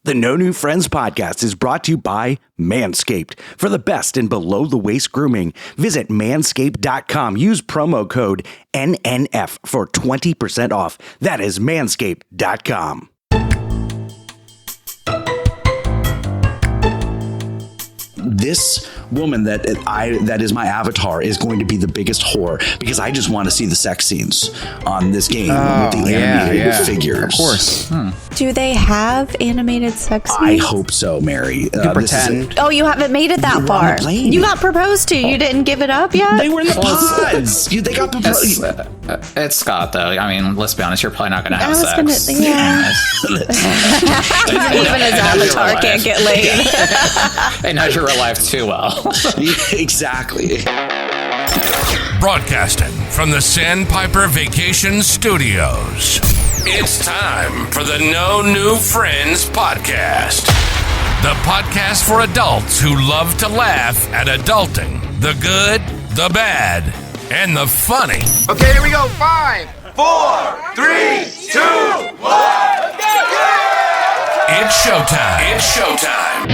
The No New Friends podcast is brought to you by Manscaped. For the best in below-the-waist grooming, visit manscaped.com. Use promo code NNF for 20% off. That is manscaped.com. This woman that is my avatar is going to be the biggest whore because I just want to see the sex scenes on this game with the animated figures. Of course. Do they have animated sex scenes? I hope so, Mary. Pretend. Oh, you haven't made it that far. You got proposed to. You didn't give it up yet? They were in the pods. They got proposed. It's Scott, though. I mean, let's be honest. You're probably not going to have sex. Even his avatar can't get laid. It knows your real life too well. Exactly. Broadcasting from the Sandpiper Vacation Studios. It's time for the No New Friends podcast. The podcast for adults who love to laugh at adulting. The good, the bad, and the funny. Okay, here we go. 5, 4, 3, 2, 1. It's showtime. It's showtime.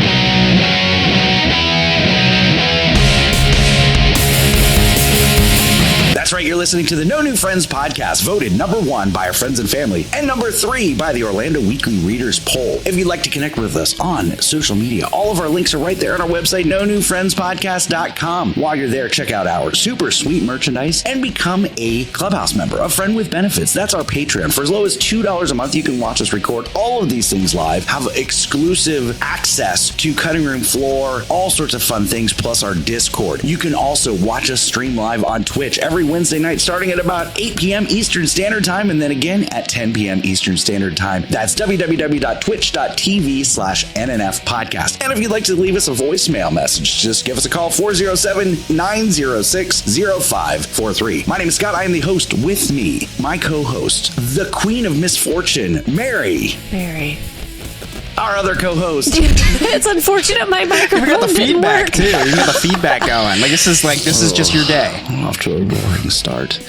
That's right, you're listening to the No New Friends podcast, voted number 1 by our friends and family, and number 3 by the Orlando Weekly Readers poll. If you'd like to connect with us on social media, all of our links are right there on our website, nonewfriendspodcast.com. While you're there, check out our super sweet merchandise and become a Clubhouse member, a friend with benefits. That's our Patreon. For as low as $2 a month, you can watch us record all of these things live, have exclusive access to cutting room floor, all sorts of fun things, plus our Discord. You can also watch us stream live on Twitch every Wednesday night starting at about 8 p.m. Eastern Standard Time and then again at 10 p.m. Eastern Standard Time. That's www.twitch.tv/NNF podcast. And if you'd like to leave us a voicemail message, just give us a call 407-906-0543. My name is Scott. I am the host. With me, my co-host, the Queen of Misfortune, Mary. Our other co-host. It's unfortunate my microphone You got the didn't feedback work. too. You got the feedback going. This is just your day. Off to a roaring start.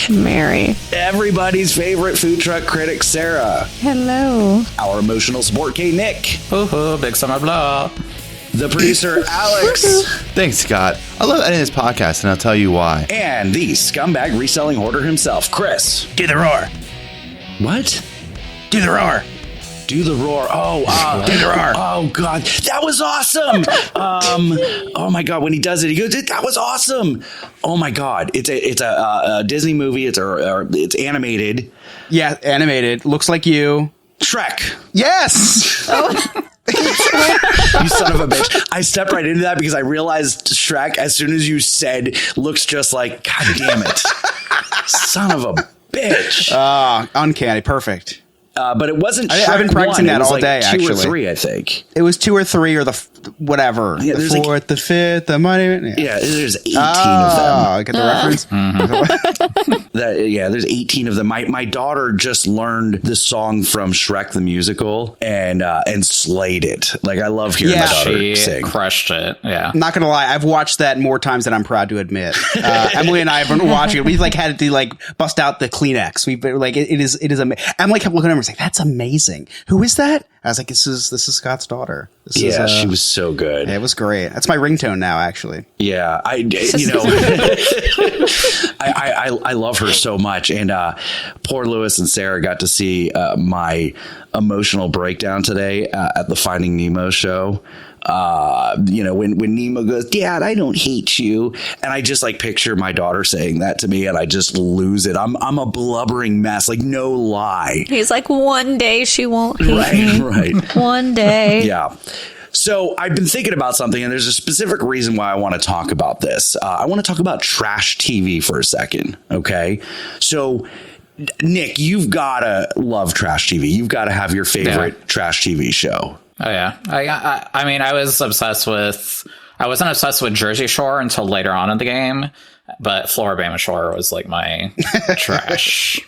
Mary. Everybody's favorite food truck critic, Sarah. Hello. Our emotional support, K. Nick. Hoo-hoo, big summer blow. The producer, Alex. Thanks, Scott. I love editing this podcast, and I'll tell you why. And the scumbag reselling hoarder himself, Chris. Do the roar. What? Do the roar. Do the roar. Do the roar. Oh, God. That was awesome. Oh, my God. When he does it, he goes, that was awesome. Oh, my God. It's a Disney movie. It's animated. Yeah, animated. Looks like you. Shrek. Yes. You son of a bitch. I stepped right into that because I realized Shrek as soon as you said looks just like, God damn it. Son of a bitch. Uncanny. Perfect. But it wasn't Shrek I've been practicing 1. that all day, 2 actually. or 3, I think. It was 2 or 3 or whatever. Yeah, the there's 4th, the 5th, the money. Yeah, there's 18 of them. I get the reference. There's 18 of them. My daughter just learned the song from Shrek the Musical and slayed it. I love hearing my daughter She sing. crushed it. Yeah. I'm not gonna lie, I've watched that more times than I'm proud to admit. Emily and I have been watching it. We've had to bust out the Kleenex. We've been it is amazing. Emily kept looking at me and was like, "That's amazing. Who is that?" I was like, "This is Scott's daughter." She was so good. It was great. That's my ringtone now, actually. Yeah, I love her so much, and poor Lewis and Sarah got to see my emotional breakdown today at the Finding Nemo show. When Nemo goes, "Dad, I don't hate you," and I just picture my daughter saying that to me, and I just lose it. I'm a blubbering mess, no lie. He's like, one day she won't hate me. Right. One day. Yeah. So I've been thinking about something, and there's a specific reason why I want to talk about this. I want to talk about trash TV for a second. Okay. So Nick, you've got to love trash TV. You've got to have your favorite trash TV show. Oh, yeah. I mean, I wasn't obsessed with Jersey Shore until later on in the game, but Floribama Shore was my trash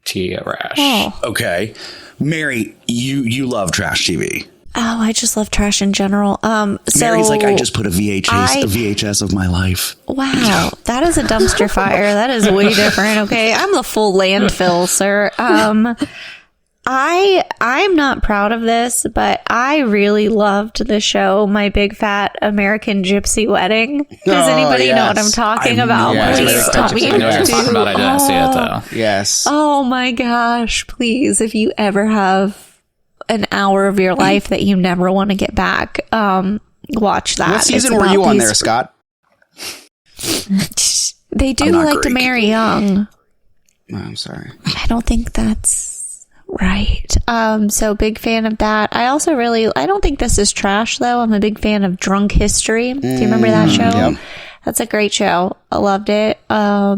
rash. Oh. Okay. Mary, you love trash TV. Oh, I just love trash in general. Mary's I just put a VHS of my life. Wow, that is a dumpster fire. That is way different. Okay, I'm the full landfill, sir. I'm not proud of this, but I really loved the show My Big Fat American Gypsy Wedding. Does anybody know what I'm talking about? Please tell me. I know what you're talking about. I didn't see it though. Yes. Oh my gosh, please, if you ever have an hour of your life that you never want to get back, watch that. What season were you on there, Scott? They do like to marry young. Oh, I'm sorry. I don't think that's right. So big fan of that. I also I don't think this is trash though. I'm a big fan of Drunk History. Do you remember that show? Yep. That's a great show. I loved it. Yeah,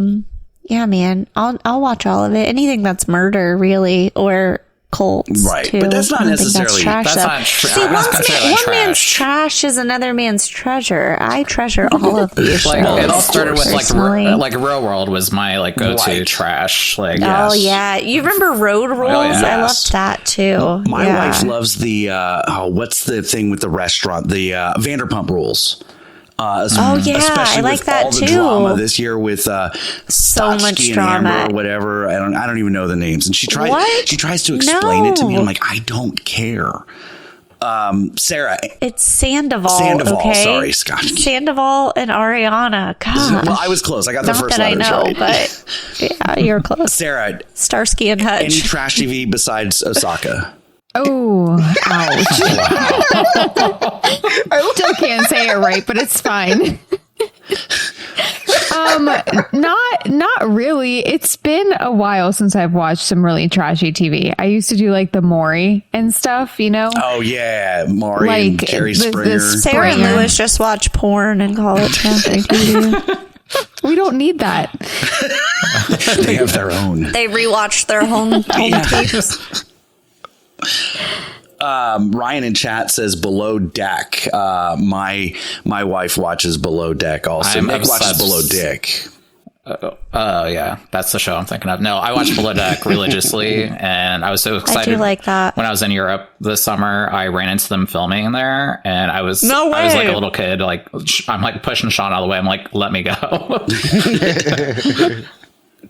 man. I'll watch all of it. Anything that's murder really, or cults, right? too. But that's not necessarily. That's not See, one man's trash is another man's treasure. I treasure all of these shows. It all started with personally. like Real World was my go-to trash. Like, oh yeah, you remember Road Rules? yes. I loved that too. My wife loves the what's the thing with the restaurant? The Vanderpump Rules. I like that all the too. drama this year with so Stotsky much and drama Amber or whatever. I don't even know the names. And she tries to explain it to me. I'm like, I don't care. Sarah, it's Sandoval. Okay? Sorry, Scott. Sandoval and Ariana. God. Well, I was close. I got the first letters right. But yeah, you're close. Sarah, Starsky and Hutch. any trash TV besides Osaka? Oh, ouch. I still can't say it right, but it's fine. Not really. It's been a while since I've watched some really trashy TV. I used to do like the Maury and stuff, you know? Oh yeah, Maury and Jerry Springer. Sarah and Lewis just watch porn and call it trashy TV. We don't need that. They have their own. They rewatch their home tapes. Ryan in chat says Below Deck. My wife watches Below Deck also. Nick watches Below Dick. Oh yeah, that's the show I'm thinking of. No, I watched Below Deck religiously, and I was so excited. I do like that. When I was in Europe this summer, I ran into them filming there, and I was like a little kid. Like I'm like pushing Sean out of the way. I'm like, let me go.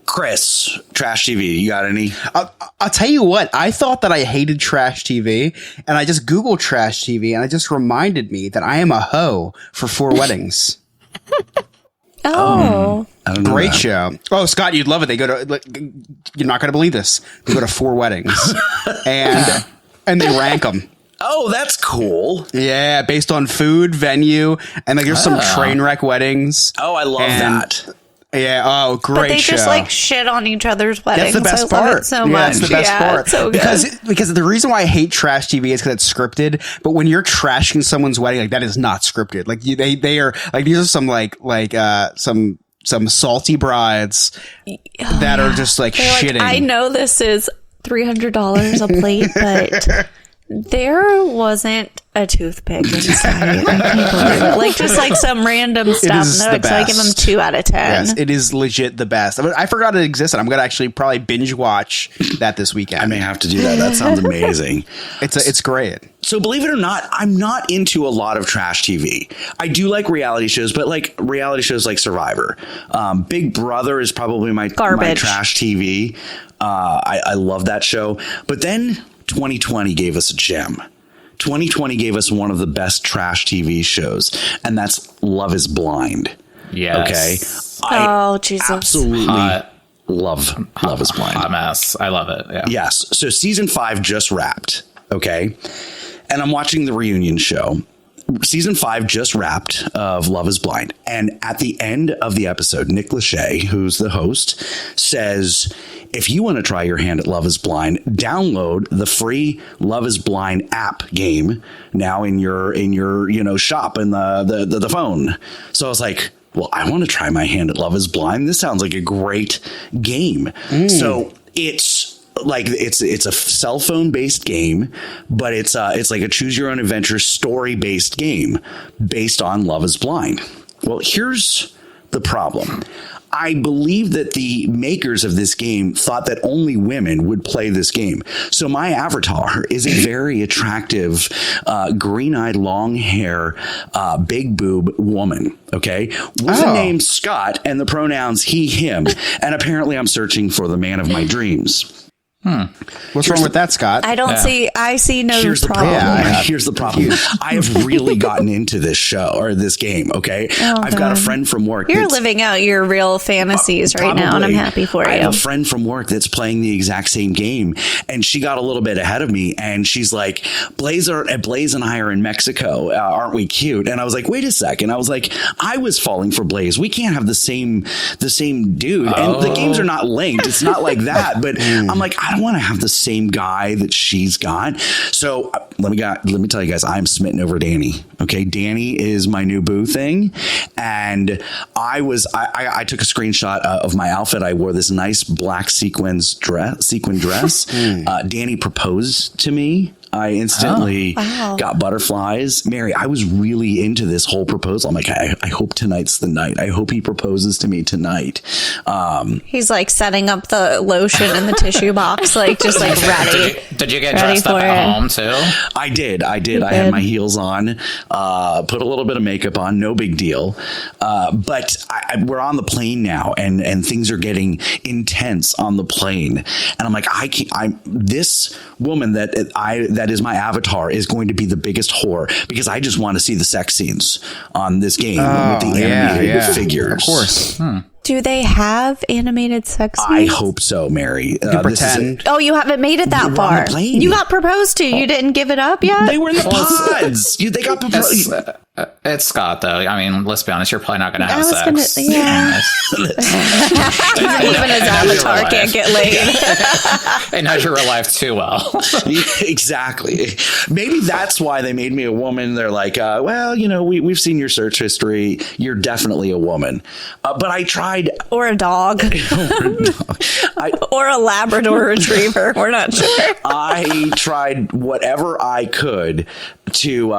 Chris, trash TV, you got any? I'll tell you what, I thought that I hated trash TV, and I just Googled trash TV, and it just reminded me that I am a hoe for 4 Weddings. Oh. I don't know. Great show. Oh, Scott, you'd love it. They go to, you're not going to believe this. They go to 4 weddings, and they rank them. Oh, that's cool. Yeah, based on food, venue, and like there's some train wreck weddings. Oh, I love that. Yeah. Oh, great show. But they just like shit on each other's weddings. That's the best part. I love it so much. That's the best part. So good. Because the reason why I hate trash TV is because it's scripted. But when you're trashing someone's wedding, like that is not scripted. Like they are like these are some some salty brides that are just like They're shitting. Like, I know this is $300 a plate, but there wasn't a toothpick inside. I can't believe it. Like just like some random stuff. So I give them 2 out of 10. Yes, it is legit the best. I forgot it existed. I'm gonna actually probably binge watch that this weekend. I may have to do that. That sounds amazing. It's great. So believe it or not, I'm not into a lot of trash TV. I do like reality shows, but like reality shows like Survivor. Big Brother is probably my trash TV. I love that show. But then 2020 gave us a gem. 2020 gave us one of the best trash TV shows, and that's Love is Blind. Yes. Okay. Jesus. Absolutely love Love is Blind. Hot mess. I love it. Yeah. Yes. So season 5 just wrapped. Okay. And I'm watching the reunion show. Season 5 just wrapped of Love is Blind. And at the end of the episode, Nick Lachey, who's the host, says, if you want to try your hand at Love is Blind, download the free Love is Blind app game now in your shop in the phone. So I was like, well, I want to try my hand at Love is Blind. This sounds like a great game. So it's like it's a cell phone based game, but it's like a choose your own adventure story based game based on Love is Blind. Well, here's the problem. I believe that the makers of this game thought that only women would play this game. So my avatar is a very attractive, green-eyed, long hair, big boob woman. Okay. With the name Scott and the pronouns he, him. And apparently I'm searching for the man of my dreams. What's wrong with that, Scott? I don't see. I see no Here's the problem. problem. Here's the problem. I have really gotten into this show or this game. Okay, I've got a friend from work. You're living out your real fantasies right now, and I'm happy for I you. have a friend from work that's playing the exact same game, and she got a little bit ahead of me, and she's like, Blaze and I are in Mexico. Aren't we cute? And I was like, wait a second. I was like, I was falling for Blaze. We can't have the same dude. And the games are not linked. It's not like that. But I'm like, I don't want to have the same guy that she's got. So let me tell you guys, I'm smitten over Danny. Okay, Danny is my new boo thing, and I took a screenshot of my outfit. I wore this nice black sequin dress. Danny proposed to me. I instantly got butterflies. Mary, I was really into this whole proposal. I'm like, I hope tonight's the night. I hope he proposes to me tonight. He's like setting up the lotion in the tissue box, like just like ready. Did you get dressed up at home too? I did. I had my heels on, put a little bit of makeup on, no big deal. But we're on the plane now, and things are getting intense on the plane. And I'm like, this woman that is my avatar is going to be the biggest whore, because I just want to see the sex scenes on this game with the animated figures. Of course. Do they have animated sex scenes? I hope so, Mary. Pretend. Oh, you haven't made it that far. You got proposed to. You didn't give it up yet? They were in the pods. They got proposed. It's Scott, though. I mean, let's be honest. You're probably not going to have sex. Yeah. Even his avatar can't get laid. It knows your real life too well. Exactly. Maybe that's why they made me a woman. They're like, well, we've seen your search history. You're definitely a woman. But I tried. Or a dog. Or a Labrador retriever. We're not sure. I tried whatever I could to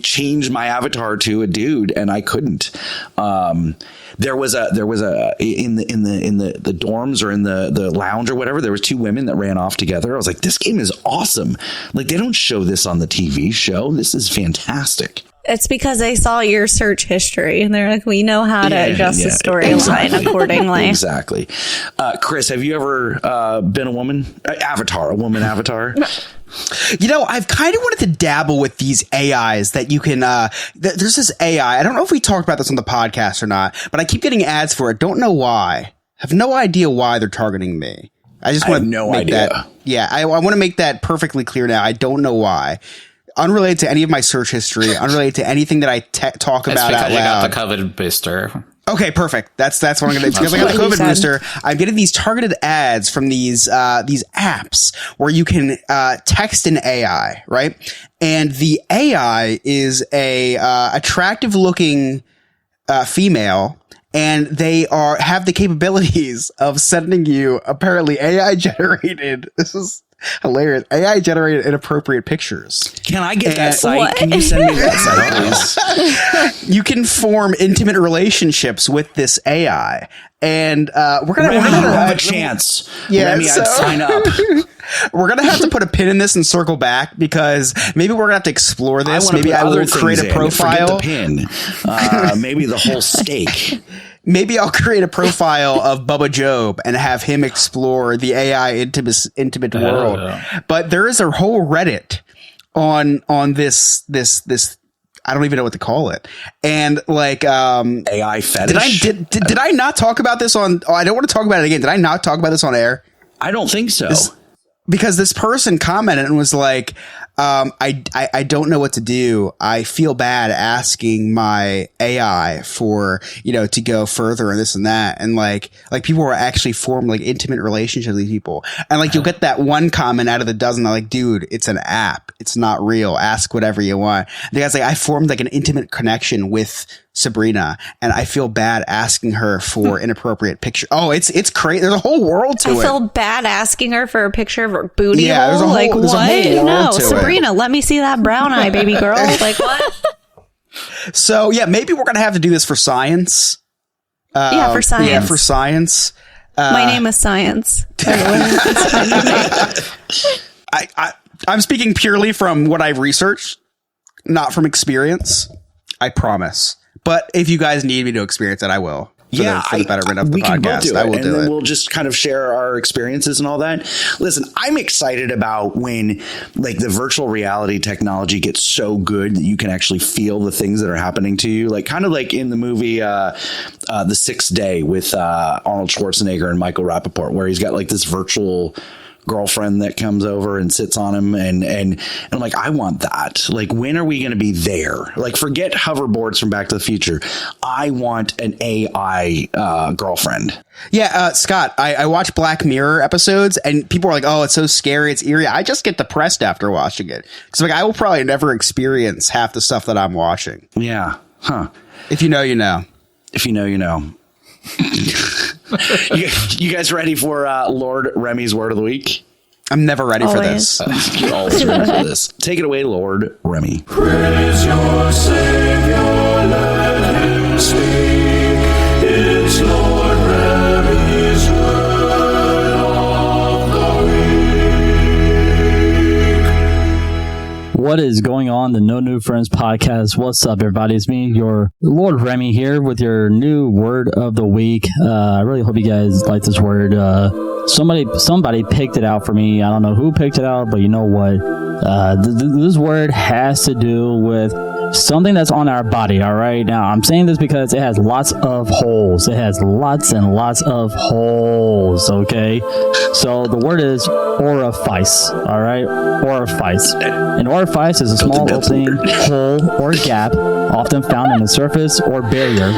change my avatar to a dude, and I couldn't. There was a in the dorms or in the lounge or whatever, there was two women that ran off together. I was like, this game is awesome. Like, they don't show this on the TV show. This is fantastic. It's because they saw your search history and they're like, we know how to adjust the storyline accordingly. Exactly. Chris, have you ever been a woman? A woman avatar? I've kind of wanted to dabble with these AIs that you can, there's this AI. I don't know if we talked about this on the podcast or not, but I keep getting ads for it. Don't know why. Have no idea why they're targeting me. I just want to no make idea. that. Yeah. I want to make that perfectly clear now. I don't know why. Unrelated to any of my search history, unrelated to anything that I talk about out loud. It's because you got the COVID booster. Okay, perfect. That's what I'm going to do. Because I got the COVID booster, I'm getting these targeted ads from these apps where you can text an AI, right? And the AI is a attractive looking female, and they have the capabilities of sending you apparently AI generated. This is hilarious. AI generated inappropriate pictures. Can I get that site? What? Can you send me that site, please? You can form intimate relationships with this AI, and we're gonna have a chance. Yeah, I'd sign up. We're gonna have to put a pin in this and circle back, because maybe we're gonna have to explore this. Maybe I will create a profile. Forget the pin. Maybe the whole steak. Maybe I'll create a profile of Bubba Job and have him explore the AI intimate world. But there is a whole Reddit on this. I don't even know what to call it. And like AI fetish. Did I not talk about this on? Oh, I don't want to talk about it again. Did I not talk about this on air? I don't think so. Because this person commented and was like, I don't know what to do. I feel bad asking my AI for, to go further and this and that. And like people were actually formed like intimate relationships with these people. And like, you'll get that one comment out of the dozen. They're like, dude, it's an app. It's not real. Ask whatever you want. The guy's like, I formed like an intimate connection with Sabrina, and I feel bad asking her for inappropriate picture. Oh, it's crazy. There's a whole world to it. I feel bad asking her for a picture of her booty yeah, hole. There's a whole world to Sabrina, it. let me see that brown eye, baby girl. Like, what? So yeah, maybe we're gonna have to do this for science. For science. Yeah, for science. My name is Science. I'm speaking purely from what I've researched, not from experience. I promise. But if you guys need me to experience it, I will. for the betterment of the we can both podcast. do it, I will and do then it. we'll just kind of share our experiences and all that. Listen, I'm excited about when like the virtual reality technology gets so good that you can actually feel the things that are happening to you, like kind of like in the movie The Sixth Day with Arnold Schwarzenegger and Michael Rappaport, where he's got like this virtual girlfriend that comes over and sits on him, and I'm like, I want that. Like, when are we going to be there? Like, forget hoverboards from Back to the Future. I want an AI girlfriend. Yeah, Scott, I watch Black Mirror episodes, and people are like, "Oh, it's so scary, it's eerie." I just get depressed after watching it because like I will probably never experience half the stuff that I'm watching. Yeah, huh? If you know, you know. If you know, you know. You guys ready for Lord Remy's word of the week? I'm never ready for Always. this. You're always ready for this. Take it away, Lord Remy. Praise your Savior, let him speak. It's Lord Remy's word of the week. What is going on, the No New Friends podcast? What's up, everybody? It's me, your Lord Remy here with your new word of the week. I really hope you guys like this word. Somebody picked it out for me. I don't know who picked it out, but you know what? This word has to do with something that's on our body, all right? Now, I'm saying this because it has lots of holes. It has lots and lots of holes, okay? So the word is orifice, all right? Orifice. An orifice is a small opening, hole, or gap, often found in the surface or barrier.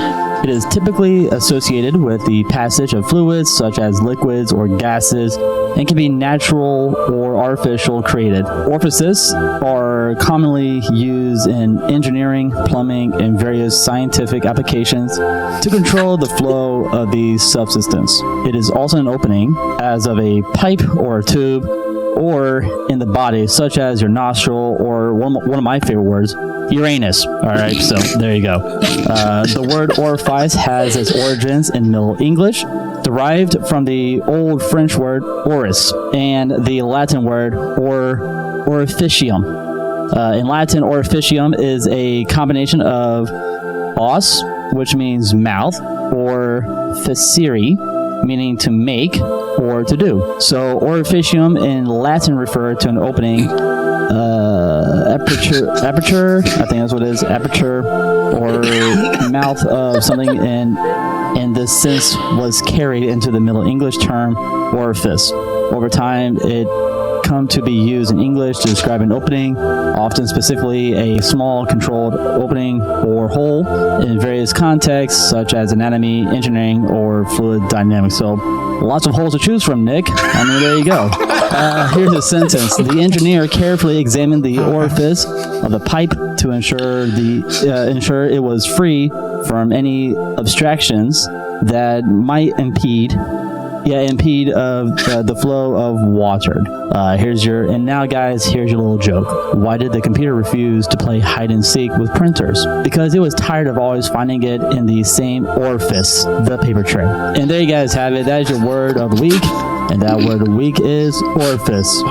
It is typically associated with the passage of fluids such as liquids or gases and can be natural or artificial created. Orifices are commonly used in engineering, plumbing, and various scientific applications to control the flow of the substance. It is also an opening, as of a pipe or a tube, or in the body, such as your nostril, or one of my favorite words, Uranus. All right, so there you go. The word orifice has its origins in Middle English, derived from the Old French word oris and the Latin word orificium. In Latin, orificium is a combination of os, which means mouth, or facere, meaning to make or to do. So orificium in Latin referred to an opening, aperture, I think that's what it is, aperture, or mouth of something, and this sense was carried into the Middle English term orifice. Over time, it come to be used in English to describe an opening, often specifically a small controlled opening or hole in various contexts such as anatomy, engineering, or fluid dynamics. So lots of holes to choose from, Nick. I mean, there you go. Here's a sentence. The engineer carefully examined the orifice of the pipe to ensure it was free from any obstructions that might impede the flow of water. Now guys, here's your little joke. Why did the computer refuse to play hide and seek with printers? Because it was tired of always finding it in the same orifice, the paper tray. And there you guys have it. That is your word of the week. And that word of the week is orifice.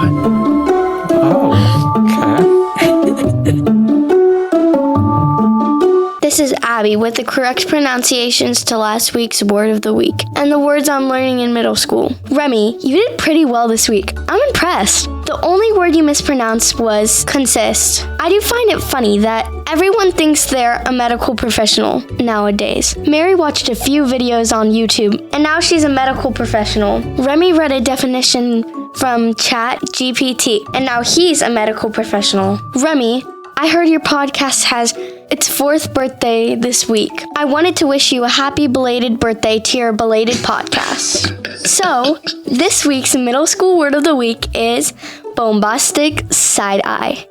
This is Abby with the correct pronunciations to last week's word of the week and the words I'm learning in middle school. Remy, you did pretty well this week. I'm impressed. The only word you mispronounced was consist. I do find it funny that everyone thinks they're a medical professional nowadays. Mary watched a few videos on YouTube and now she's a medical professional. Remy read a definition from ChatGPT and now he's a medical professional. Remy, I heard your podcast has its 4th birthday this week. I wanted to wish you a happy belated birthday to your belated podcast. So, this week's middle school word of the week is bombastic side-eye.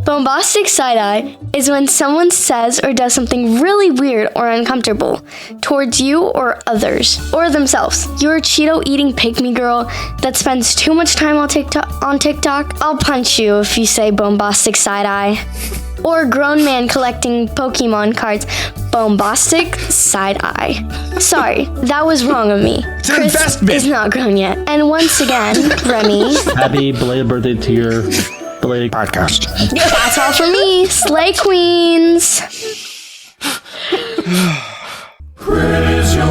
Bombastic side-eye is when someone says or does something really weird or uncomfortable towards you or others, or themselves. You're a Cheeto-eating pygmy girl that spends too much time on TikTok. I'll punch you if you say bombastic side-eye. Or a grown man collecting Pokemon cards. Bombastic side-eye. Sorry, that was wrong of me. Chris is not grown yet. And once again, Remy. Happy belated birthday to your belated podcast. That's all for me. Slay Queens. Praise your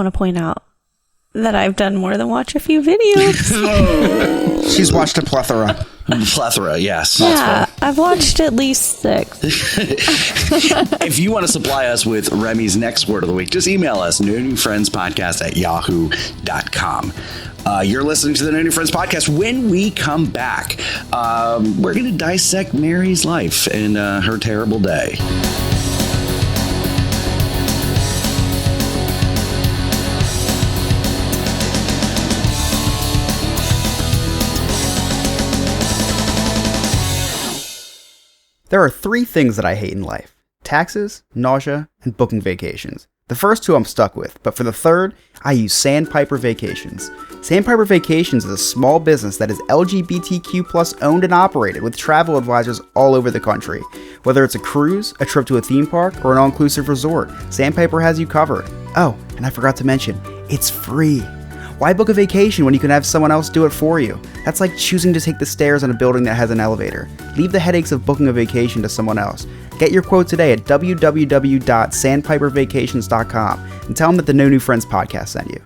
want to point out that I've done more than watch a few videos. She's watched a plethora. Plethora, yes. Yeah, I've watched at least 6. If you want to supply us with Remy's next word of the week, just email us, nonewfriendspodcast@yahoo.com. You're listening to the No New Friends podcast. When we come back, we're going to dissect Mary's life and her terrible day. There are 3 things that I hate in life: taxes, nausea, and booking vacations. The first 2 I'm stuck with, but for the third, I use Sandpiper Vacations. Sandpiper Vacations is a small business that is LGBTQ+ owned and operated with travel advisors all over the country. Whether it's a cruise, a trip to a theme park, or an all-inclusive resort, Sandpiper has you covered. Oh, and I forgot to mention, it's free. Why book a vacation when you can have someone else do it for you? That's like choosing to take the stairs in a building that has an elevator. Leave the headaches of booking a vacation to someone else. Get your quote today at www.sandpipervacations.com and tell them that the No New Friends podcast sent you.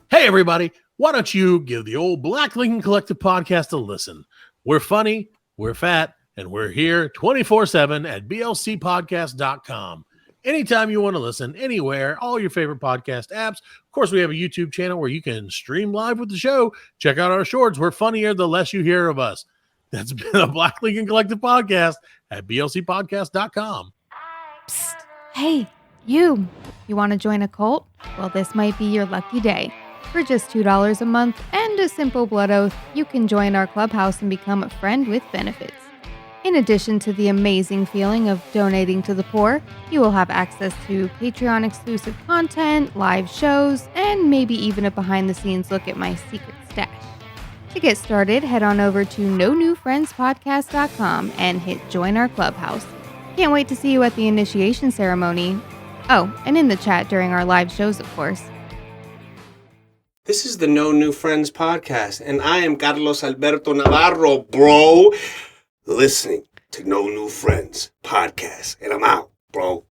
Hey, everybody. Why don't you give the old Black Lincoln Collective podcast a listen? We're funny, we're fat, and we're here 24/7 at blcpodcast.com. Anytime you want to listen, anywhere, all your favorite podcast apps. Of course, we have a YouTube channel where you can stream live with the show. Check out our shorts. We're funnier the less you hear of us. That's been a Black Lincoln Collective podcast at blcpodcast.com. Psst. Hey, you want to join a cult? Well, this might be your lucky day. For just $2 a month and a simple blood oath, you can join our clubhouse and become a friend with benefits. In addition to the amazing feeling of donating to the poor, you will have access to Patreon exclusive content, live shows, and maybe even a behind-the-scenes look at my secret stash. To get started, head on over to nonewfriendspodcast.com and hit join our clubhouse. Can't wait to see you at the initiation ceremony. Oh, and in the chat during our live shows, of course. This is the No New Friends podcast, and I am Carlos Alberto Navarro, bro. Listening to No New Friends podcast, and I'm out, bro.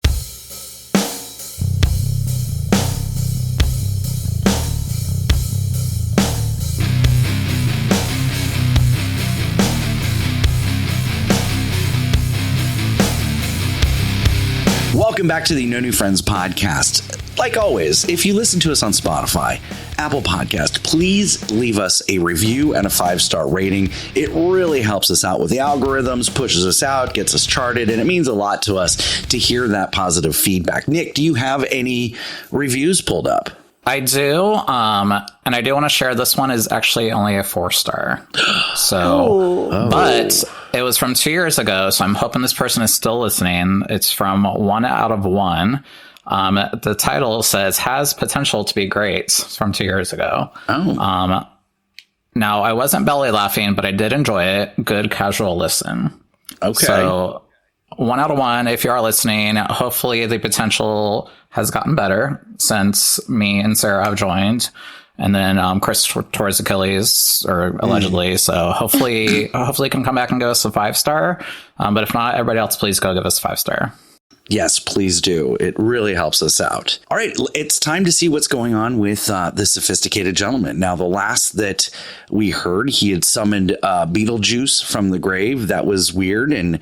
Welcome back to the No New Friends podcast. Like always, if you listen to us on Spotify, Apple Podcast, please leave us a review and a 5-star rating. It really helps us out with the algorithms, pushes us out, gets us charted, and it means a lot to us to hear that positive feedback. Nick, do you have any reviews pulled up? I do, and I do want to share this one is actually only a 4-star. So, but it was from 2 years ago, so I'm hoping this person is still listening. It's from 1 out of 1. The title says has potential to be great. It's from 2 years ago. Now I wasn't belly laughing, but I did enjoy it. Good casual listen. Okay. So 1 out of 1. If you are listening, hopefully the potential has gotten better since me and Sarah have joined. And then Chris towards Achilles, or allegedly. So hopefully he can come back and give us a 5-star. But if not, everybody else, please go give us a 5-star. Yes, please do. It really helps us out. All right, it's time to see what's going on with the Sophisticated Gentleman. Now, the last that we heard, he had summoned Beetlejuice from the grave. That was weird. And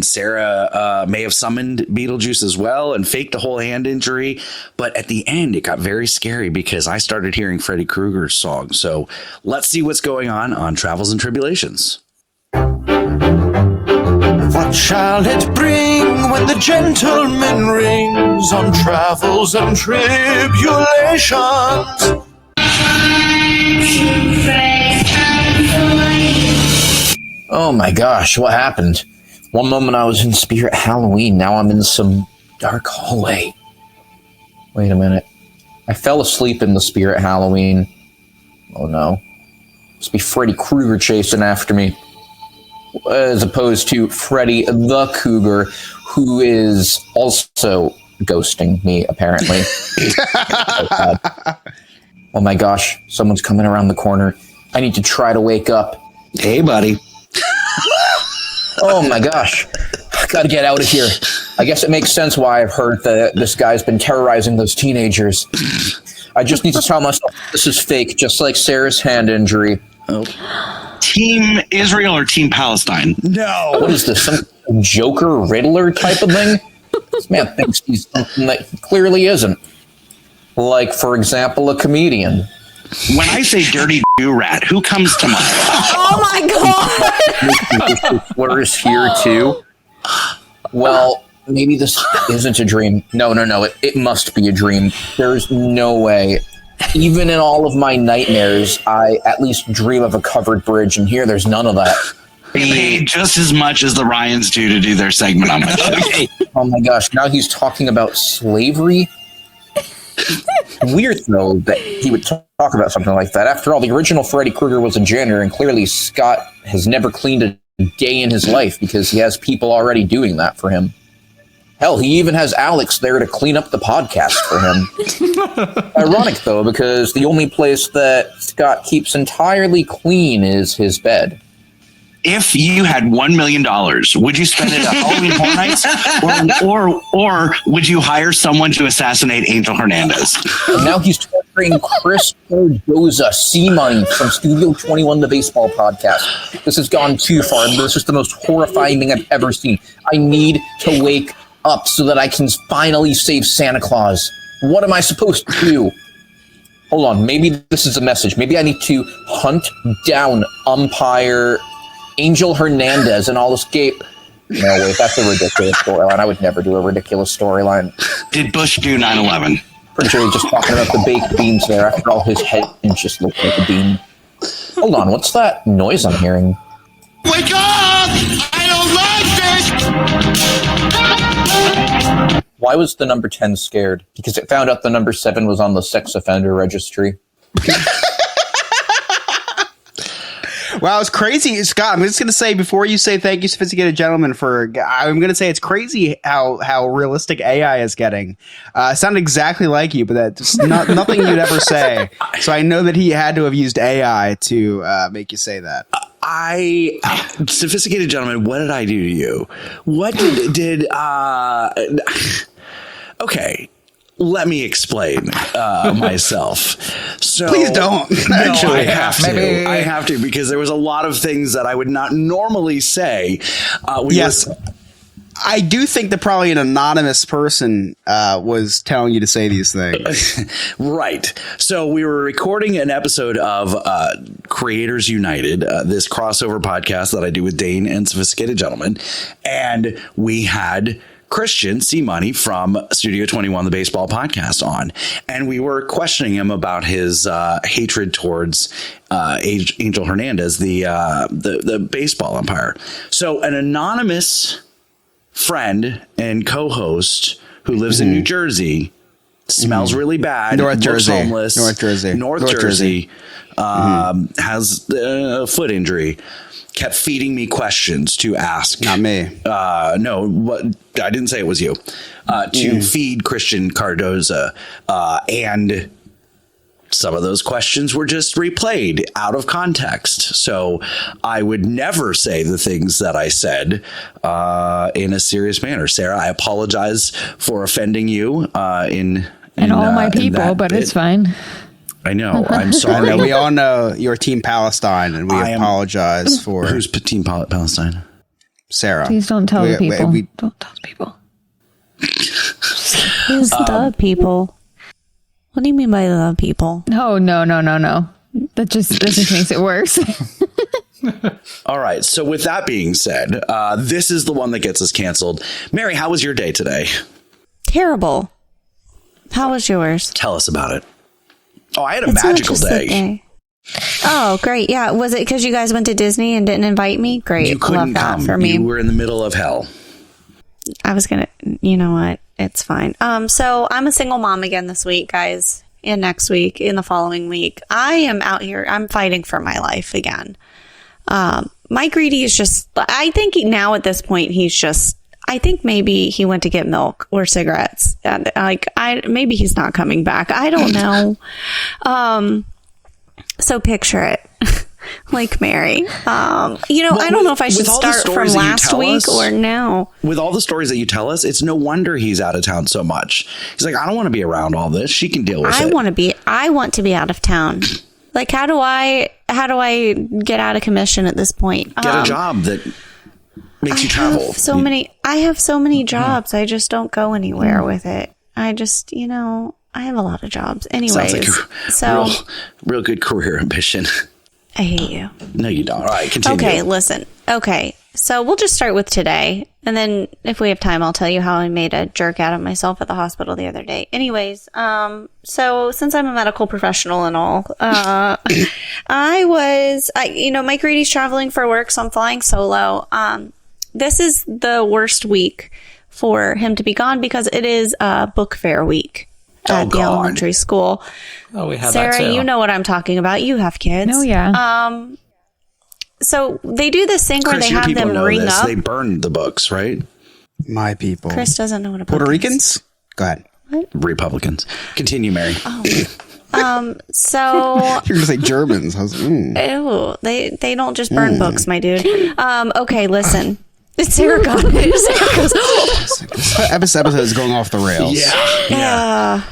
Sarah may have summoned Beetlejuice as well and faked a whole hand injury. But at the end, it got very scary because I started hearing Freddy Krueger's song. So let's see what's going on Travels and Tribulations. What shall it bring when the gentleman rings on Travels and Tribulations? Oh my gosh, what happened? One moment I was in Spirit Halloween, now I'm in some dark hallway. Wait a minute. I fell asleep in the Spirit Halloween. Oh no. Must be Freddy Krueger chasing after me. As opposed to Freddy the Cougar, who is also ghosting me, apparently. Oh my gosh, someone's coming around the corner. I need to try to wake up. Hey, buddy. Oh my gosh. I gotta get out of here. I guess it makes sense why I've heard that this guy's been terrorizing those teenagers. I just need to tell myself this is fake, just like Sarah's hand injury. Oh. Team Israel or Team Palestine? No. What is this? Some Joker Riddler type of thing? This man thinks he's something that he clearly isn't. Like, for example, a comedian. When I say dirty rat, who comes to mind? Oh my god! Slurs here too. Well, maybe this isn't a dream. No. It must be a dream. There's no way. Even in all of my nightmares, I at least dream of a covered bridge, and here there's none of that. They paid just as much as the Ryans do to do their segment on my show. Oh my gosh, now he's talking about slavery? Weird, though, that he would talk about something like that. After all, the original Freddy Krueger was a janitor, and clearly Scott has never cleaned a day in his life because he has people already doing that for him. Hell, he even has Alex there to clean up the podcast for him. Ironic, though, because the only place that Scott keeps entirely clean is his bed. If you had $1 million, would you spend it at Halloween Horror Nights, or would you hire someone to assassinate Angel Hernandez? And now he's torturing Chris Cardoza, C-Money from Studio 21, the baseball podcast. This has gone too far. This is the most horrifying thing I've ever seen. I need to wake up so that I can finally save Santa Claus. What am I supposed to do? Hold on, maybe this is a message. Maybe I need to hunt down umpire Angel Hernandez and I'll escape. No, wait, that's a ridiculous storyline. I would never do a ridiculous storyline. Did Bush do 9/11? Pretty sure he's just talking about the baked beans there. After all, his head just looked like a bean. Hold on, what's that noise I'm hearing? Wake up! I don't like this! Why was the number 10 scared? Because it found out the number 7 was on the sex offender registry. Wow, it's crazy, Scott. I'm just going to say, before you say thank you, sophisticated gentleman, I'm going to say it's crazy how realistic AI is getting. It sounded exactly like you, but that's nothing you'd ever say. So I know that he had to have used AI to make you say that. Sophisticated gentleman, what did I do to you? What did okay. Let me explain myself. So please don't. Actually, I have to because there was a lot of things that I would not normally say. Yes. I do think that probably an anonymous person was telling you to say these things. Right. So we were recording an episode of Creators United, this crossover podcast that I do with Dane and Sophisticated Gentleman. And we had Christian C-Money from Studio 21, the baseball podcast, on. And we were questioning him about his hatred towards Angel Hernandez, the baseball umpire. So an anonymous friend and co-host who lives in New Jersey, smells really bad, North Jersey, homeless, North Jersey, has a foot injury, kept feeding me questions to ask. Not me. No, what I didn't say it was you. To feed Christian Cardoza, and some of those questions were just replayed out of context. So I would never say the things that I said in a serious manner. Sarah, I apologize for offending you in all my people, but it's fine. I know. I'm sorry. I know, we all know you're Team Palestine, and we apologize for... Who's Team Palestine? Sarah. Please don't tell the people. Don't tell the people. Who's the people? What do you mean by the people? No. That just makes it worse. All right. So with that being said, this is the one that gets us canceled. Mary, how was your day today? Terrible. How was yours? Tell us about it. Oh, I had a magical day. Oh, great. Yeah. Was it because you guys went to Disney and didn't invite me? Great. You couldn't come. For me. You were in the middle of hell. I was going to, you know what? It's fine. So I'm a single mom again this week, guys, and next week, in the following week. I am out here. I'm fighting for my life again. Mike Greedy is just, I think now at this point, I think maybe he went to get milk or cigarettes. And maybe he's not coming back. I don't know. So picture it. like Mary. I don't know if I should start from last week or now. With all the stories that you tell us, it's no wonder he's out of town so much. He's like, I don't want to be around all this. She can deal with it. I want to be out of town. Like, how do I get out of commission at this point? Get a job that makes you travel. I have so many jobs. I just don't go anywhere with it. I just, I have a lot of jobs. Anyways, sounds like real good career ambition. I hate you. No, you don't. All right, continue. Okay, listen. Okay, so we'll just start with today. And then if we have time, I'll tell you how I made a jerk out of myself at the hospital the other day. Anyways, so since I'm a medical professional and all, Mike Reedy's traveling for work, so I'm flying solo. This is the worst week for him to be gone because it is book fair week at the elementary school. Oh, we have Sarah, that too. you know what I'm talking about. You have kids. Oh, yeah. So they do this thing where Chris, they have them ring up. They burn the books, right? My people. Chris doesn't know what a book Puerto is. Ricans? Go ahead. What? Republicans. Continue, Mary. So You're gonna say Germans. ew, they don't just burn books, my dude. Okay, listen. Sarah got it. This episode is going off the rails. Yeah.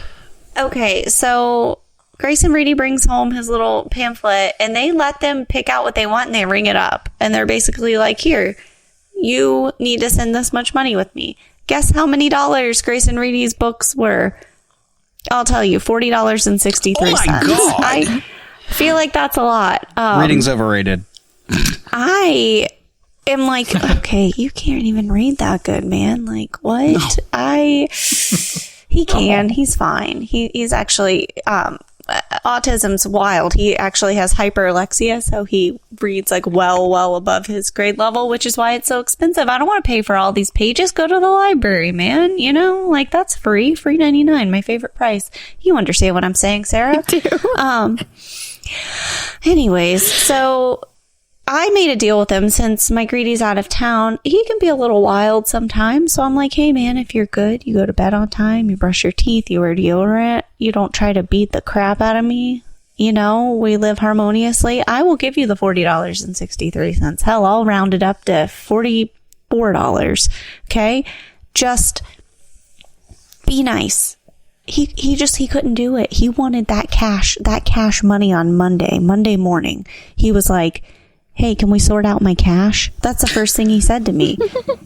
Okay, so Grayson Reedy brings home his little pamphlet and they let them pick out what they want and they ring it up. And they're basically like, here, you need to send this much money with me. Guess how many dollars Grayson Reedy's books were? I'll tell you, $40.63. Oh my God. I feel like that's a lot. Reading's overrated. I am like, okay, you can't even read that good, man. Like, what? No. He can. He's fine. He's actually, autism's wild. He actually has hyperalexia, so he reads like well above his grade level, which is why it's so expensive. I don't want to pay for all these pages. Go to the library, man. Like that's free $99, my favorite price. You understand what I'm saying, Sarah? I do. Anyways, so I made a deal with him since Mike Reedy's out of town. He can be a little wild sometimes. So I'm like, hey, man, if you're good, you go to bed on time, you brush your teeth, you wear deodorant, you don't try to beat the crap out of me. We live harmoniously. I will give you the $40.63. Hell, I'll round it up to $44. Okay? Just be nice. He couldn't do it. He wanted that cash money on Monday morning. He was like, hey, can we sort out my cash? That's the first thing he said to me.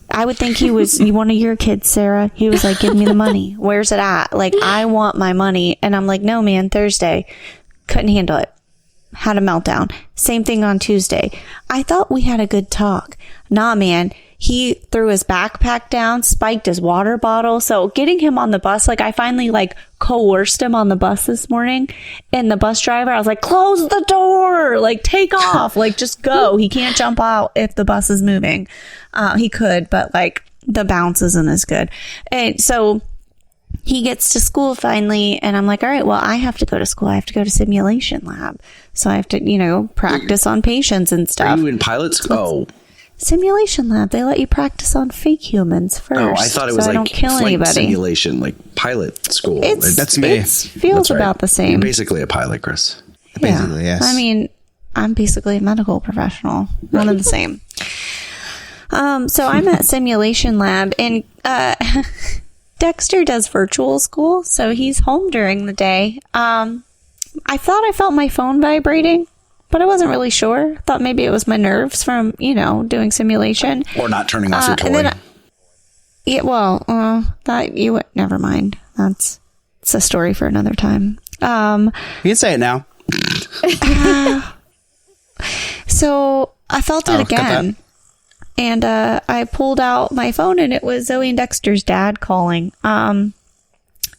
I would think he was one of your kids, Sarah. He was like, give me the money. Where's it at? Like, I want my money. And I'm like, no, man, Thursday. Couldn't handle it. Had a meltdown. Same thing on Tuesday. I thought we had a good talk. Nah, man. He threw his backpack down, spiked his water bottle. So getting him on the bus, I finally coerced him on the bus this morning. And the bus driver, I was like, close the door, take off, just go. He can't jump out if the bus is moving. He could, but the bounce isn't as good. And so he gets to school finally. And I'm like, all right, well, I have to go to school. I have to go to simulation lab. So I have to, practice on patients and stuff. Are you in pilot school? Simulation lab. They let you practice on fake humans first. Oh, I thought it was so I don't kill flight anybody. Simulation, pilot school. That's me. It feels about the same. You're basically a pilot, Chris. Basically, yes. I mean, I'm basically a medical professional. One and the same. So I'm at simulation lab, and Dexter does virtual school, so he's home during the day. I thought I felt my phone vibrating, but I wasn't really sure. Thought maybe it was my nerves from, doing simulation. Or not turning off your toy. Never mind. It's a story for another time. You can say it now. So I felt it again. And I pulled out my phone and it was Zoe and Dexter's dad calling.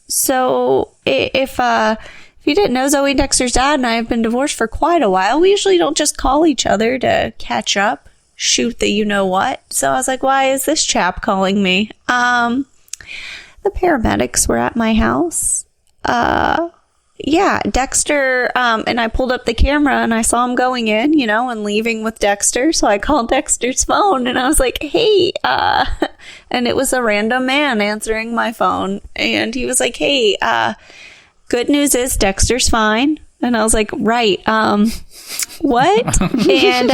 So if you didn't know, Zoe and Dexter's dad and I have been divorced for quite a while. We usually don't just call each other to catch up, shoot the you-know-what. So I was like, why is this chap calling me? The paramedics were at my house. Dexter, and I pulled up the camera and I saw him going in, and leaving with Dexter. So I called Dexter's phone and I was like, hey, and it was a random man answering my phone. And he was like, hey, good news is Dexter's fine. And I was like, right. What? And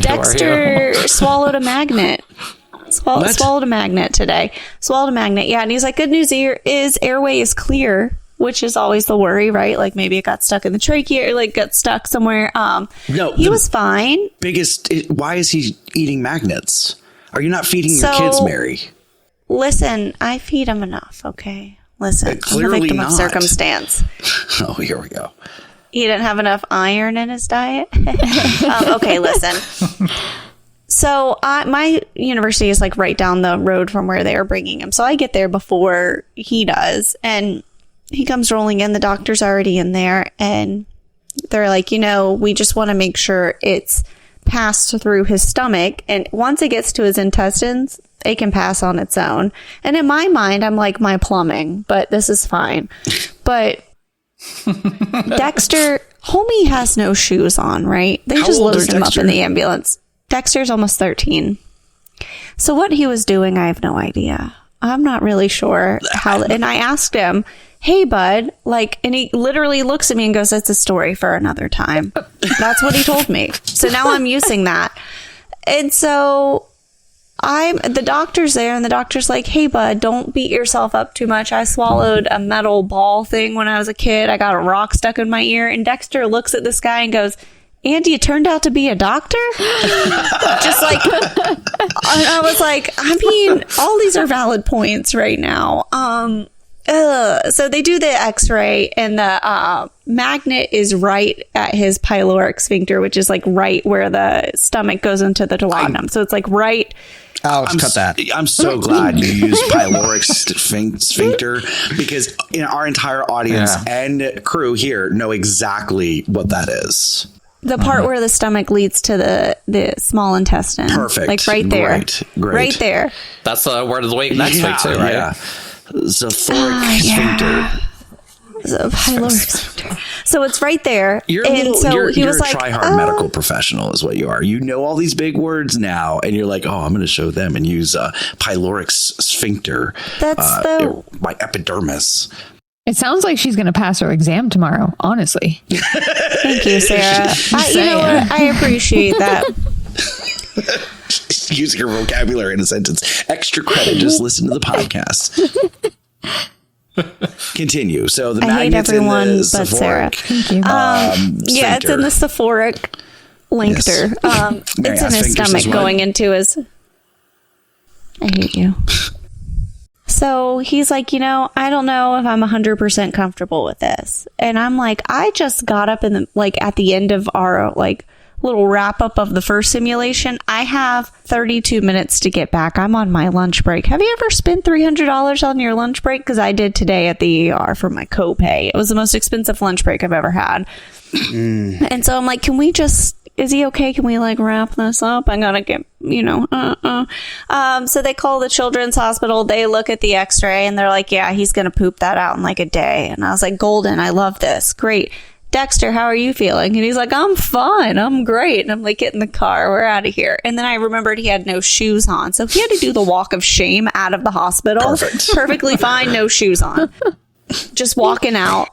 Dexter swallowed a magnet. Swallowed a magnet today. Swallowed a magnet. Yeah. And he's like, good news here is airway is clear, which is always the worry, right? Like maybe it got stuck in the trachea or like got stuck somewhere. No, he was fine. Why is he eating magnets? Are you not feeding your kids, Mary? Listen, I feed him enough. Okay. Listen, I'm a victim of circumstance. Oh, here we go. He didn't have enough iron in his diet. Okay, listen. So my university is like right down the road from where they are bringing him. So I get there before he does. And he comes rolling in. The doctor's already in there. And they're like, we just want to make sure it's passed through his stomach. And once it gets to his intestines, it can pass on its own. And in my mind, I'm like, my plumbing, but this is fine. But Dexter, homie has no shoes on, right? They just loaded him up in the ambulance. Dexter's almost 13. So what he was doing, I have no idea. I'm not really sure how. And I asked him, hey, bud, and he literally looks at me and goes, that's a story for another time. That's what he told me. So now I'm using that. And so the doctor's there and the doctor's like, hey, bud, don't beat yourself up too much. I swallowed a metal ball thing when I was a kid. I got a rock stuck in my ear. And Dexter looks at this guy and goes, Andy, it turned out to be a doctor? Just like, I was like, I mean, all these are valid points right now. So they do the x-ray and the magnet is right at his pyloric sphincter, which is like right where the stomach goes into the duodenum. So it's like right. Alex, cut that. I'm so glad you used pyloric sphincter because our entire audience and crew here know exactly what that is. The part where the stomach leads to the small intestine. Perfect. Like right there. Great. Right there. That's the word of the week next week too, right? Yeah. Zaphoric sphincter. So pyloric sphincter. So it's right there. You're a try-hard medical professional is what you are. You know all these big words now, and you're like, oh, I'm going to show them and use pyloric sphincter. That's my epidermis. It sounds like she's going to pass her exam tomorrow, honestly. Thank you, Sarah. You know what? I appreciate that. Using your vocabulary in a sentence. Extra credit. Just listen to the podcast. Continue. So the magnet's in the but Sarah. Thank you. Yeah, it's in the Zaphoric sphincter. It's in his stomach going into his... I hate you. So he's like, I don't know if I'm 100% comfortable with this. And I'm like, I just got up at the end of our little wrap up of the first simulation. I have 32 minutes to get back. I'm on my lunch break. Have you ever spent $300 on your lunch break? Because I did today at the ER for my copay. It was the most expensive lunch break I've ever had. And so I'm like, is he okay? Can we wrap this up? I gotta get, So they call the children's hospital. They look at the x-ray and they're like, yeah, he's going to poop that out in a day. And I was like, golden, I love this. Great. Dexter, how are you feeling? And he's like, I'm fine. I'm great. And I'm like, get in the car. We're out of here. And then I remembered he had no shoes on. So he had to do the walk of shame out of the hospital. Perfect. Perfectly fine. No shoes on. Just walking out.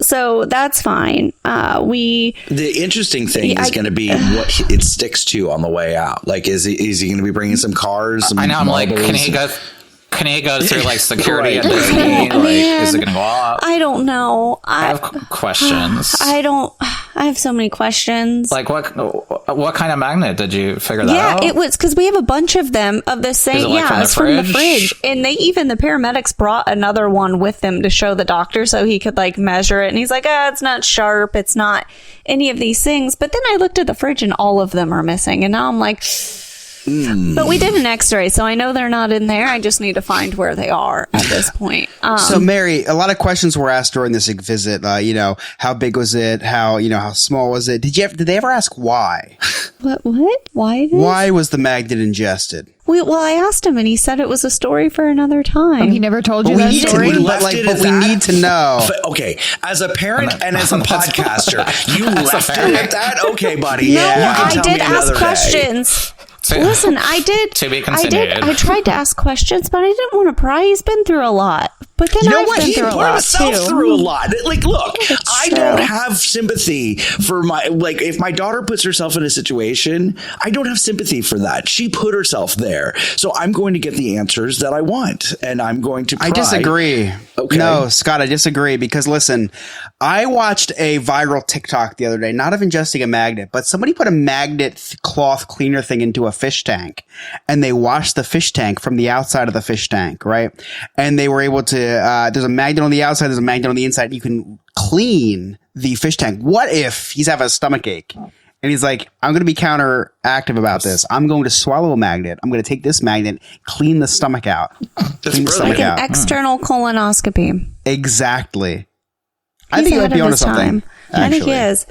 So that's fine. The interesting thing is going to be what it sticks to on the way out. Is he going to be bringing some cars? I know. I'm like, can he go through security at Disney? Is it going to go off? I don't know. I have questions. I have so many questions. What kind of magnet did you figure that out? Yeah, it was because we have a bunch of them of the same. It's from the fridge. And the paramedics brought another one with them to show the doctor so he could measure it. And he's like, it's not sharp. It's not any of these things. But then I looked at the fridge and all of them are missing. And now I'm like... But we did an x-ray, so I know they're not in there. I just need to find where they are at this point. So, Mary, a lot of questions were asked during this visit. How big was it? How small was it? Did they ever ask why? What? Why? Why was the magnet ingested? Well, I asked him, and he said it was a story for another time. He never told you that story? We need to know. Okay, as a parent and as a podcaster, you left it at that? Okay, buddy. No, I did ask questions. Listen, I did. To be continued. I tried to ask questions, but I didn't want to pry. He's been through a lot. But then you know I've what? been He through a put lot, himself too. through a lot. Like, look, I true. don't have sympathy for if my daughter puts herself in a situation, I don't have sympathy for that. She put herself there. So I'm going to get the answers that I want, and I'm going to cry. I disagree. Okay. No, Scott, I disagree because listen, I watched a viral TikTok the other day, not of ingesting a magnet, but somebody put a magnet cloth cleaner thing into a fish tank and they washed the fish tank from the outside of the fish tank, right? And they were able to, there's a magnet on the outside, there's a magnet on the inside. You can clean the fish tank. What if he's having a stomach ache? And he's like, I'm going to be counteractive about this. I'm going to swallow a magnet. I'm going to take this magnet, clean the stomach out. Clean the stomach Like an out. external colonoscopy. Exactly. I He's think he ahead might be of onto his something. time. I think he is.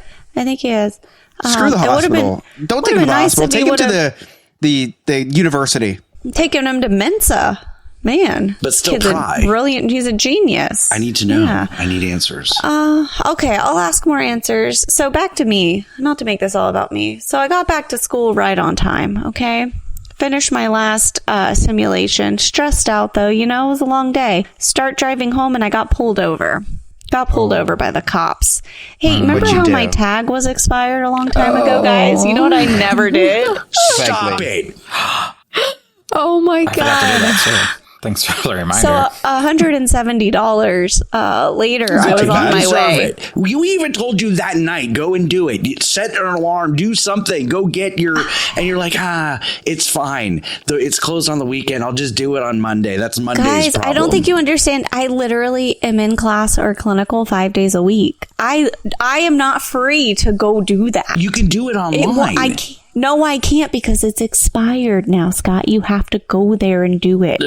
Screw the it would've hospital. Don't take him to the hospital. Take him to the university. Taking him to Mensa. Man. But still kid's try. Brilliant. He's a genius. I need to know. Yeah. I need answers. Okay, I'll ask more answers. So back to me, not to make this all about me. So I got back to school right on time, okay? Finished my last simulation. Stressed out though, it was a long day. Start driving home and I got pulled over. Got pulled over by the cops. Hey, remember how my tag was expired a long time ago, guys? You know what I never did? Stop it. Oh my I forgot to do God. that too. Thanks for the reminder. So $170 later, I was on my way. You even told you that night, go and do it. You set an alarm, do something, go get your, and you're like, it's fine. It's closed on the weekend. I'll just do it on Monday. That's Monday's Guys, problem. I don't think you understand. I literally am in class or clinical 5 days a week. I am not free to go do that. You can do it online. No, I can't because it's expired now, Scott. You have to go there and do it.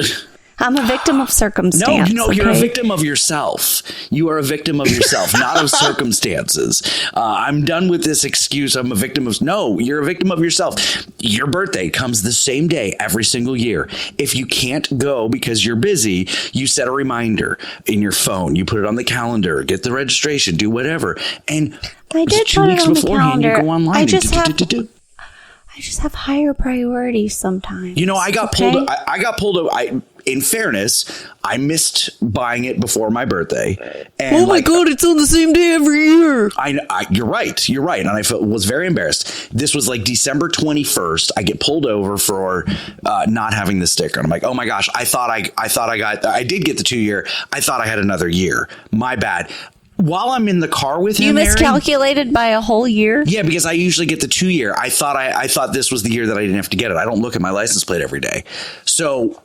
I'm a victim of circumstance. No, you're a victim of yourself. You are a victim of yourself, not of circumstances. I'm done with this excuse. I'm a victim of... No, you're a victim of yourself. Your birthday comes the same day every single year. If you can't go because you're busy, you set a reminder in your phone. You put it on the calendar, get the registration, do whatever. And I did 2 put it weeks on the beforehand, you calendar. go online. I just have higher priorities sometimes. I got pulled. I got pulled over. In fairness, I missed buying it before my birthday. And oh my God, it's on the same day every year. You're right. You're right. And I was very embarrassed. This was like December 21st. I get pulled over for not having the sticker. And I'm like, oh my gosh, I did get the 2 year. I thought I had another year. My bad. While I'm in the car with him, You miscalculated by a whole year? Yeah, because I usually get the 2 year. I thought this was the year that I didn't have to get it. I don't look at my license plate every day. So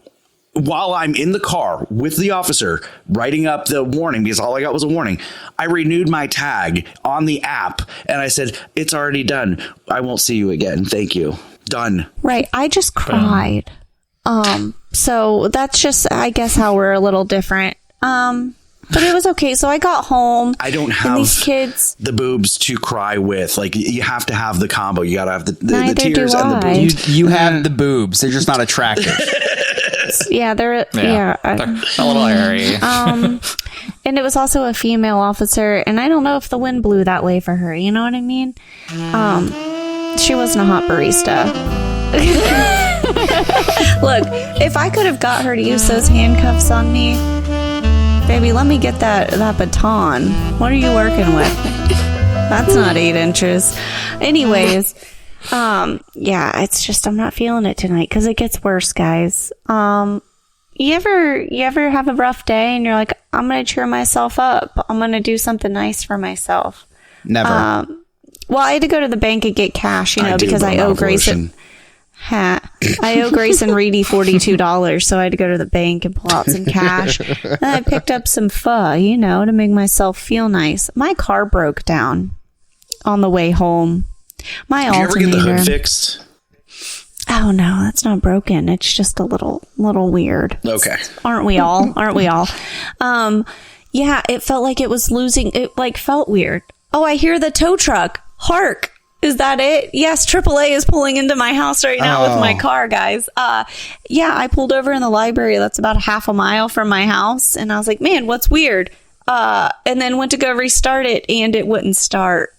while I'm in the car with the officer writing up the warning, because all I got was a warning, I renewed my tag on the app and I said, it's already done. I won't see you again. Thank you. Done. Right. I just cried. So that's just, I guess, how we're a little different. But it was okay. So I got home. I don't have these kids. The boobs to cry with. Like, you have to have the combo. You got to have the do tears and the I. boobs. You have the boobs. They're just not attractive. Yeah, they're they're a little airy. And it was also a female officer, and I don't know if the wind blew that way for her. You know what I mean? She wasn't a hot barista. Look, if I could have got her to use those handcuffs on me, baby, let me get that baton. What are you working with? That's not 8 inches. Anyways, yeah, it's just I'm not feeling it tonight because it gets worse, guys. You ever have a rough day and you're like, I'm gonna cheer myself up. I'm gonna do something nice for myself. Never. Well, I had to go to the bank and get cash, because I owe Grayson. I owe Grace and Reedy $42, so I had to go to the bank and pull out some cash. And I picked up some pho, to make myself feel nice. My car broke down on the way home. My Did you ever get the alternator. hood fixed? Oh no, that's not broken. It's just a little weird. Okay. Aren't we all? Yeah, it felt like it was losing. It felt weird. Oh, I hear the tow truck. Hark. Is that it? Yes, AAA is pulling into my house right now with my car, guys. Yeah, I pulled over in the library. That's about half a mile from my house. And I was like, man, what's weird? And then went to go restart it and it wouldn't start.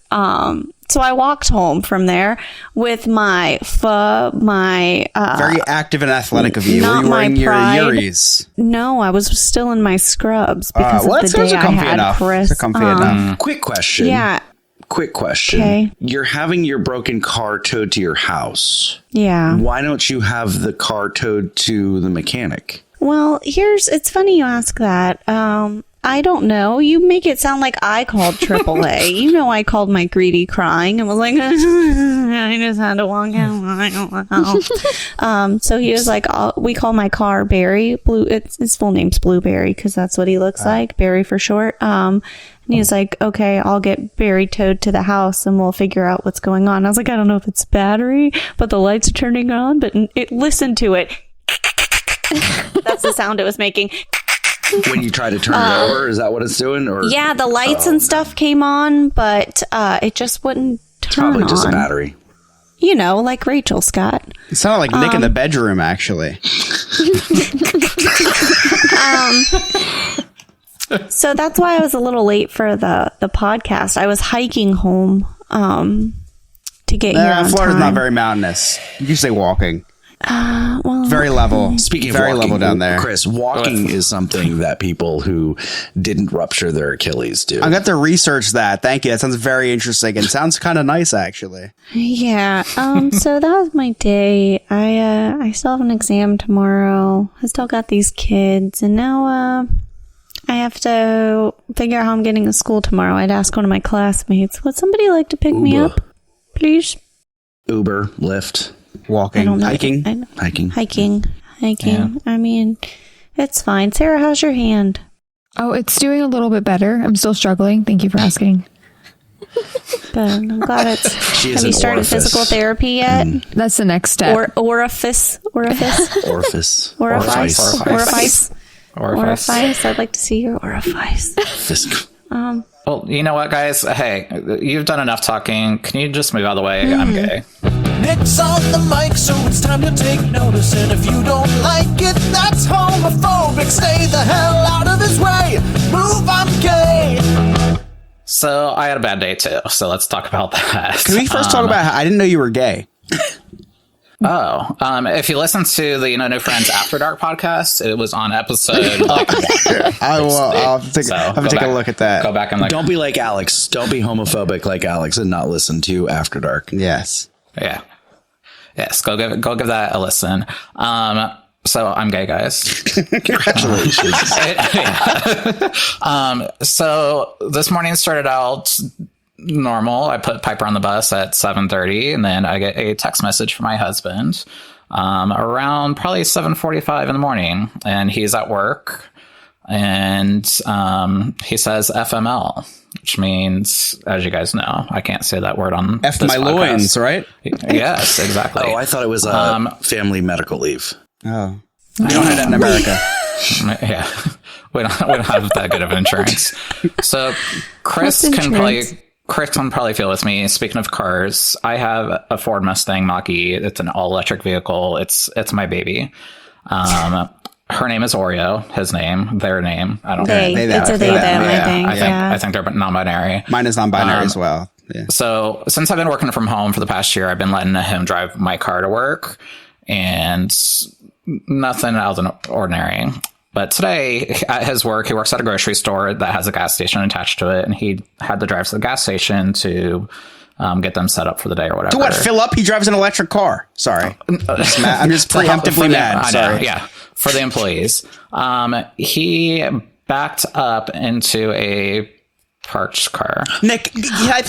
So I walked home from there with my very active and athletic of you. not Were you wearing my your pride. Uris? No, I was still in my scrubs because well, of the those day are I comfy had, enough. Chris. They're comfy enough. Quick question. Yeah. Quick question. Okay. You're having your broken car towed to your house. Yeah. Why don't you have the car towed to the mechanic? Well, it's funny you ask that. I don't know. You make it sound like I called AAA. You know, I called my greedy crying and was like, I just had to walk out. So he was like, we call my car Barry. His full name's Blueberry because that's what he looks like, Barry for short. And he was like, okay, I'll get Barry towed to the house and we'll figure out what's going on. I was like, I don't know if it's battery, but the lights are turning on. But listen to it. That's the sound it was making. When you try to turn it over, is that what it's doing? Or yeah, the lights and stuff came on, but it just wouldn't turn probably on. just a battery. You know, like Rachel Scott. It sounded like Nick in the bedroom, actually. So that's why I was a little late for the podcast. I was hiking home to get here on Florida's time. not very mountainous. You can say walking. Well, Very level. Speaking of very walking, level down there. Chris, walking is something that people who didn't rupture their Achilles do. I got to research that. Thank you. That sounds very interesting and sounds kind of nice, actually. Yeah. So that was my day. I still have an exam tomorrow. I still got these kids, and now I have to figure out how I'm getting to school tomorrow. I'd ask one of my classmates, would somebody like to pick me up, please? Uber, Lyft, walking, hiking. Hiking. Yeah. I mean, it's fine. Sarah, how's your hand? Oh, it's doing a little bit better. I'm still struggling. Thank you for asking. Good. I'm glad it's. Have you started physical therapy yet? That's the next step. Orifice. Orifice. I'd like to see your orifice. Well, you know what, guys? Hey, you've done enough talking. Can you just move out of the way? I'm gay. Nick's on the mic, so it's time to take notice. And if you don't like it, that's homophobic. Stay the hell out of his way. Move, I'm gay. So I had a bad day too. So let's talk about that. Can we first talk about how I didn't know you were gay? If you listen to the New Friends After Dark podcast, it was on episode. I'll take a look at that. Go back and don't be like Alex. Don't be homophobic like Alex and not listen to After Dark. Yes. Yeah. Yes. Go give that a listen. So I'm gay, guys. Congratulations. So this morning started out normal. I put Piper on the bus at 7:30, and then I get a text message from my husband around probably 7:45 in the morning, and he's at work, and he says FML, which means, as you guys know, I can't say that word on F this my podcast. loins, right? Yes, exactly. Oh, I thought it was family medical leave. Oh, we don't have that in America. Yeah, we don't have that good of insurance. So Chris can probably feel with me. Speaking of cars, I have a Ford Mustang Mach-E. It's an all-electric vehicle. It's my baby. Her name is Oreo. Their name. I don't know. It's a they, them, I think. I think they're non-binary. Mine is non-binary as well. Yeah. So since I've been working from home for the past year, I've been letting him drive my car to work, and nothing out of the ordinary. But today at his work, he works at a grocery store that has a gas station attached to it, and he had to drive to the gas station to get them set up for the day or whatever. To what? Fill up? He drives an electric car. Sorry. I'm just preemptively mad. Sorry. Yeah, for the employees. He backed up into a parked car. Nick, can I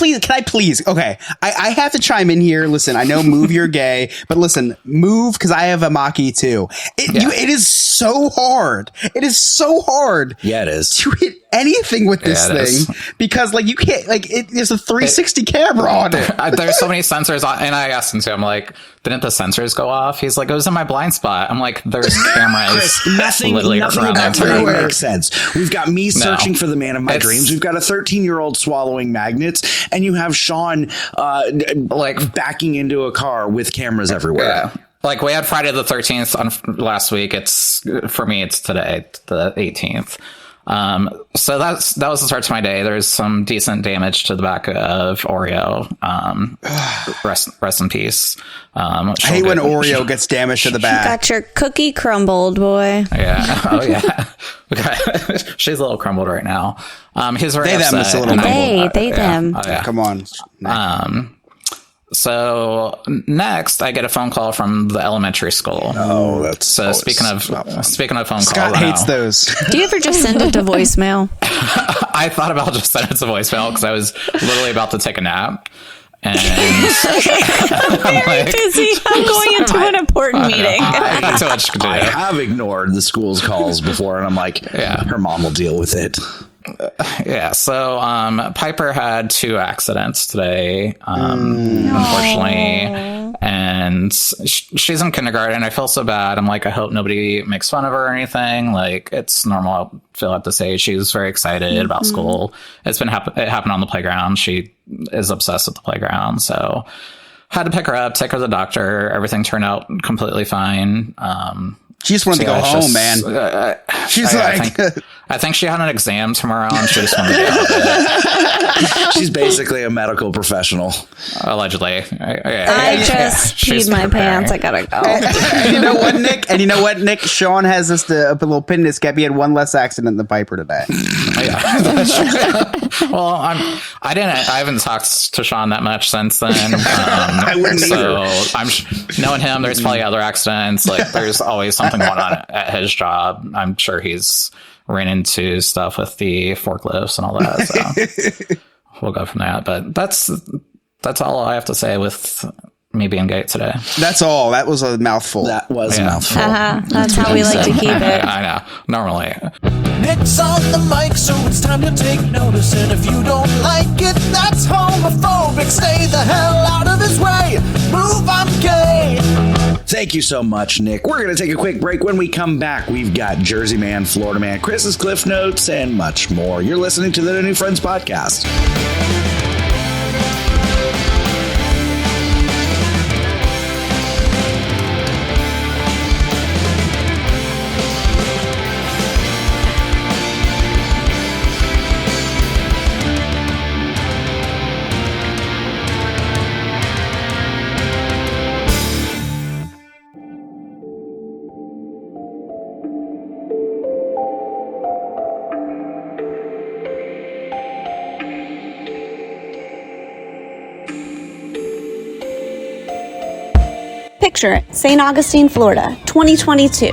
please? Okay, I have to chime in here. Listen, I know Move, you're gay, but listen, Move, because I have a Mach-E too. It is so hard. It is so hard. Yeah, it is. To hit anything with this thing because you can't there's a 360 camera on it. There's so many sensors on, and I asked him to. I'm like, didn't the sensors go off? He's like, it was in my blind spot. I'm like, there's cameras. Nothing about that makes sense. We've got me searching for the man of my dreams. We've got a 13-year-old swallowing magnets, and you have Sean backing into a car with cameras everywhere. Yeah. We had Friday the 13th on last week. For me, it's today, the 18th. So that was the start to my day. There's some decent damage to the back of Oreo. Rest in peace. I hate when Oreo gets damaged to the back. Got your cookie crumbled, boy. Yeah. Oh yeah. She's a little crumbled right now. He's very upset. It's a little They them. Oh, yeah. Come on. So next, I get a phone call from the elementary school. Oh, that's so. Speaking of phone calls, Scott hates those. Do you ever just send it to voicemail? I thought about just sending it to voicemail because I was literally about to take a nap. And I'm very busy. I'm going into an important meeting. I got too much to do. I have ignored the school's calls before, and I'm like, her mom will deal with it. Yeah, so Piper had 2 accidents today, unfortunately, and she's in kindergarten. I feel so bad. I'm like, I hope nobody makes fun of her or anything. Like, it's normal. I feel at this age. She was very excited about school. It happened on the playground. She is obsessed with the playground, so had to pick her up, take her to the doctor. Everything turned out completely fine. She just wanted to go home, man. She's I think she had an exam tomorrow and she just wanted to get out of it. She's basically a medical professional. Allegedly. I just peed my pants. I gotta go. And you know what, Nick? Sean has this a little pin in his cap. He had one less accident than Piper today. Well, I haven't talked to Sean that much since then. I wouldn't so I'm knowing him. There's probably other accidents. Like, there's always something going on at his job. I'm sure he's ran into stuff with the forklifts and all that. So we'll go from that. But that's all I have to say with me being gay today. That's all. That was a mouthful. That was a mouthful. That's how we like to keep it. I know. Normally. Nick's on the mic, so it's time to take notice. And if you don't like it, that's homophobic. Stay the hell out of his way. Move, I'm gay. Thank you so much, Nick. We're going to take a quick break. When we come back, we've got Jersey Man, Florida Man, Chris's Cliff Notes, and much more. You're listening to the No New Friends podcast. Picture it, St. Augustine, Florida, 2022.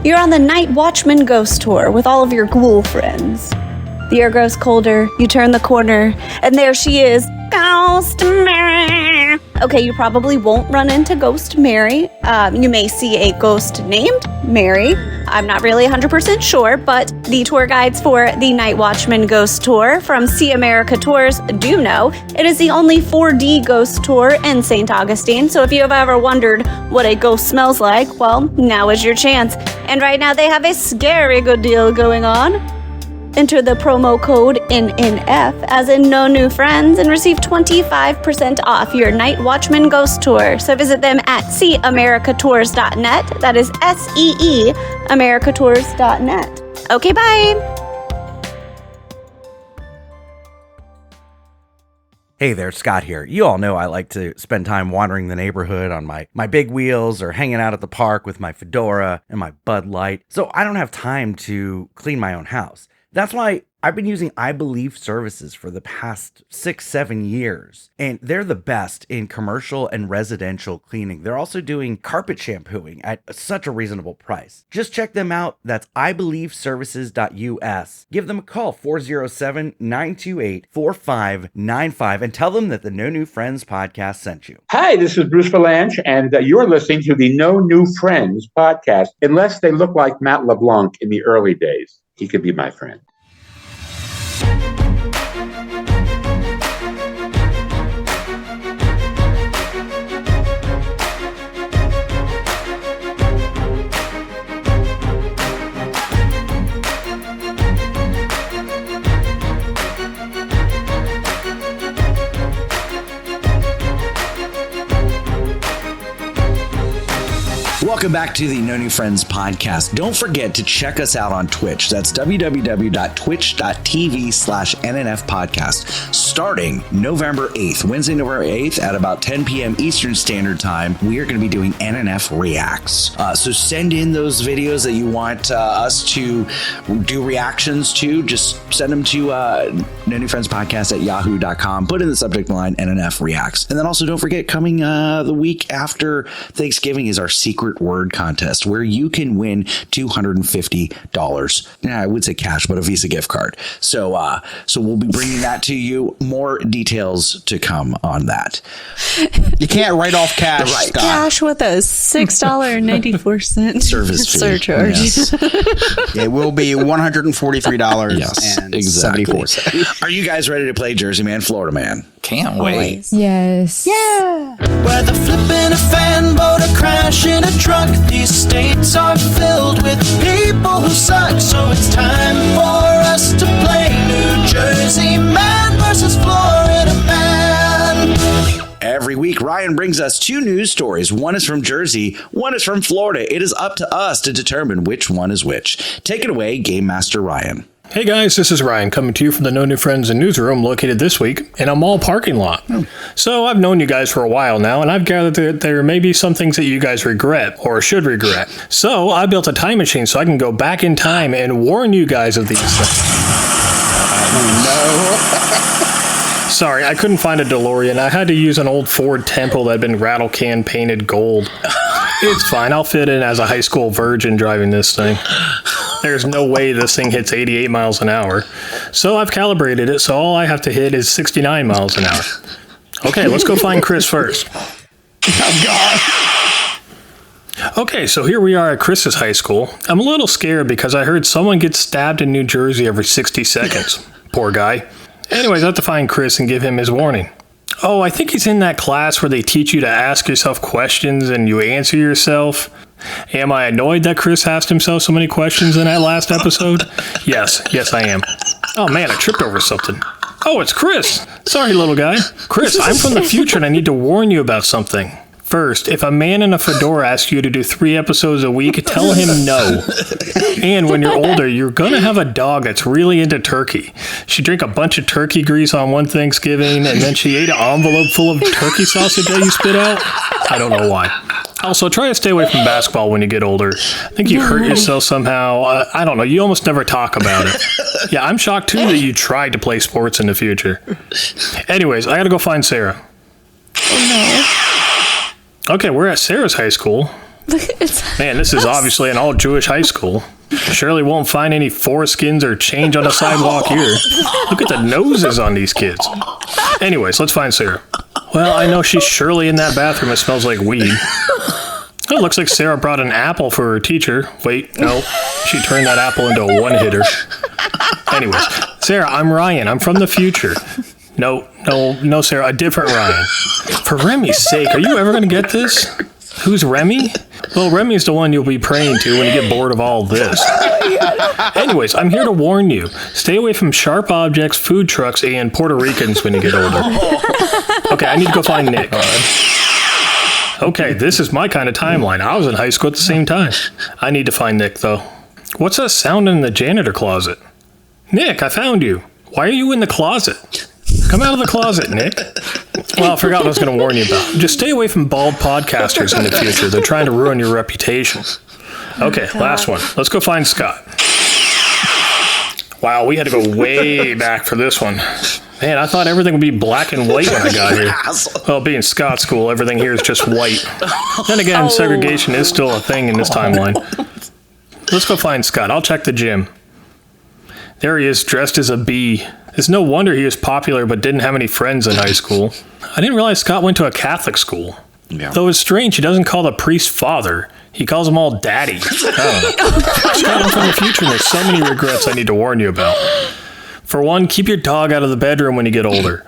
You're on the Night Watchman Ghost Tour with all of your ghoul friends. The air grows colder, you turn the corner, and there she is, Ghost Mary. Okay, you probably won't run into Ghost Mary. You may see a ghost named Mary. I'm not really 100% sure, but the tour guides for the Night Watchman Ghost Tour from See America Tours do know it is the only 4D ghost tour in St. Augustine. So if you have ever wondered what a ghost smells like, well, now is your chance. And right now they have a scary good deal going on. Enter the promo code NNF, as in No New Friends, and receive 25% off your Night Watchman Ghost Tour. So visit them at seeamericatours.net. That is SEE americatours.net. Okay, bye. Hey there, Scott here. You all know I like to spend time wandering the neighborhood on my big wheels or hanging out at the park with my fedora and my Bud Light. So I don't have time to clean my own house. That's why I've been using I Believe services for the past 6-7 years, and they're the best in commercial and residential cleaning. They're also doing carpet shampooing at such a reasonable price. Just check them out. That's ibelieveservices.us. Give them a call, 407-928-4595, and tell them that the No New Friends podcast sent you. Hi, this is Bruce Valanche, and you're listening to the No New Friends podcast. Unless they look like Matt LeBlanc in the early days, he could be my friend. Welcome Welcome back to the No New Friends podcast. Don't forget to check us out on Twitch. That's www.twitch.tv/NNF podcast. Starting November 8th, Wednesday, November 8th at about 10 p.m. Eastern Standard Time, we are going to be doing NNF Reacts. So send in those videos that you want us to do reactions to. Just send them to No New Friends podcast at yahoo.com. Put in the subject line NNF Reacts. And then also don't forget, coming the week after Thanksgiving is our secret word contest where you can win $250. Yeah, I would say cash, but a Visa gift card. So we'll be bringing that to you. More details to come on that. You can't write off cash, Right. Scott. Cash with a $6.94 Service fee. surcharge. Yes. It will be $143 Yes, and exactly. 74 cents. Are you guys ready to play Jersey Man, Florida Man? Can't wait. Yes. Yeah. Whether flipping a fan boat or crashing a truck, these states are filled with people who suck. So it's time for us to play New Jersey Man versus Florida Man. Every week, Ryan brings us two news stories. One is from Jersey, one is from Florida. It is up to us to determine which one is which. Take it away, Game Master Ryan. Hey guys, this is Ryan coming to you from the No New Friends and Newsroom located this week in a mall parking lot. So I've known you guys for a while now, and I've gathered that there may be some things that you guys regret or should regret. So I built a time machine so I can go back in time and warn you guys of these things. Sorry, I couldn't find a DeLorean. I had to use an old Ford Tempo that had been rattle can painted gold. It's fine. I'll fit in as a high school virgin driving this thing. There's no way this thing hits 88 miles an hour. So I've calibrated it, so all I have to hit is 69 miles an hour. Okay, let's go find Chris first. Oh, God. Okay, so here we are at Chris's high school. I'm a little scared because I heard someone gets stabbed in New Jersey every 60 seconds. Poor guy. Anyways, I have to find Chris and give him his warning. Oh, I think he's in that class where they teach you to ask yourself questions and you answer yourself. Am I annoyed that Chris asked himself so many questions in that last episode? Yes, I am. Oh man, I tripped over something. Oh, it's Chris. Sorry, little guy. Chris, I'm from the future and I need to warn you about something. First, if a man in a fedora asks you to do 3 episodes a week, tell him no. And when you're older, you're going to have a dog that's really into turkey. She drank a bunch of turkey grease on one Thanksgiving, and then she ate an envelope full of turkey sausage that you spit out. I don't know why. Also, try to stay away from basketball when you get older. I think you hurt yourself somehow. I don't know. You almost never talk about it. Yeah, I'm shocked, too, that you tried to play sports in the future. Anyways, I got to go find Sarah. Oh, no. Okay, we're at Sarah's high school. Man, this is obviously an all-Jewish high school. Surely won't find any foreskins or change on the sidewalk here. Look at the noses on these kids. Anyways, let's find Sarah. Well, I know she's surely in that bathroom. It smells like weed. It looks like Sarah brought an apple for her teacher. Wait, no. She turned that apple into a one-hitter. Anyways, Sarah, I'm Ryan. I'm from the future. No, Sarah, a different Ryan. For Remy's sake, are you ever going to get this? Who's Remy? Well, Remy's the one you'll be praying to when you get bored of all this. Anyways, I'm here to warn you. Stay away from sharp objects, food trucks, and Puerto Ricans when you get older. Okay, I need to go find Nick. Okay, this is my kind of timeline. I was in high school at the same time. I need to find Nick, though. What's that sound in the janitor closet? Nick, I found you. Why are you in the closet? Come out of the closet, Nick. Well, I forgot what I was going to warn you about. Just stay away from bald podcasters in the future. They're trying to ruin your reputation. Okay, last one. Let's go find Scott. Wow, we had to go way back for this one. Man, I thought everything would be black and white when I got here. Well, being Scott school, everything here is just white. Then again, segregation is still a thing in this timeline. Let's go find Scott. I'll check the gym. There he is, dressed as a bee. It's no wonder he was popular but didn't have any friends in high school. I didn't realize Scott went to a Catholic school. Yeah. Though it's strange, he doesn't call the priest father. He calls them all daddy. Oh. Scott, I'm from the future and there's so many regrets I need to warn you about. For one, keep your dog out of the bedroom when you get older.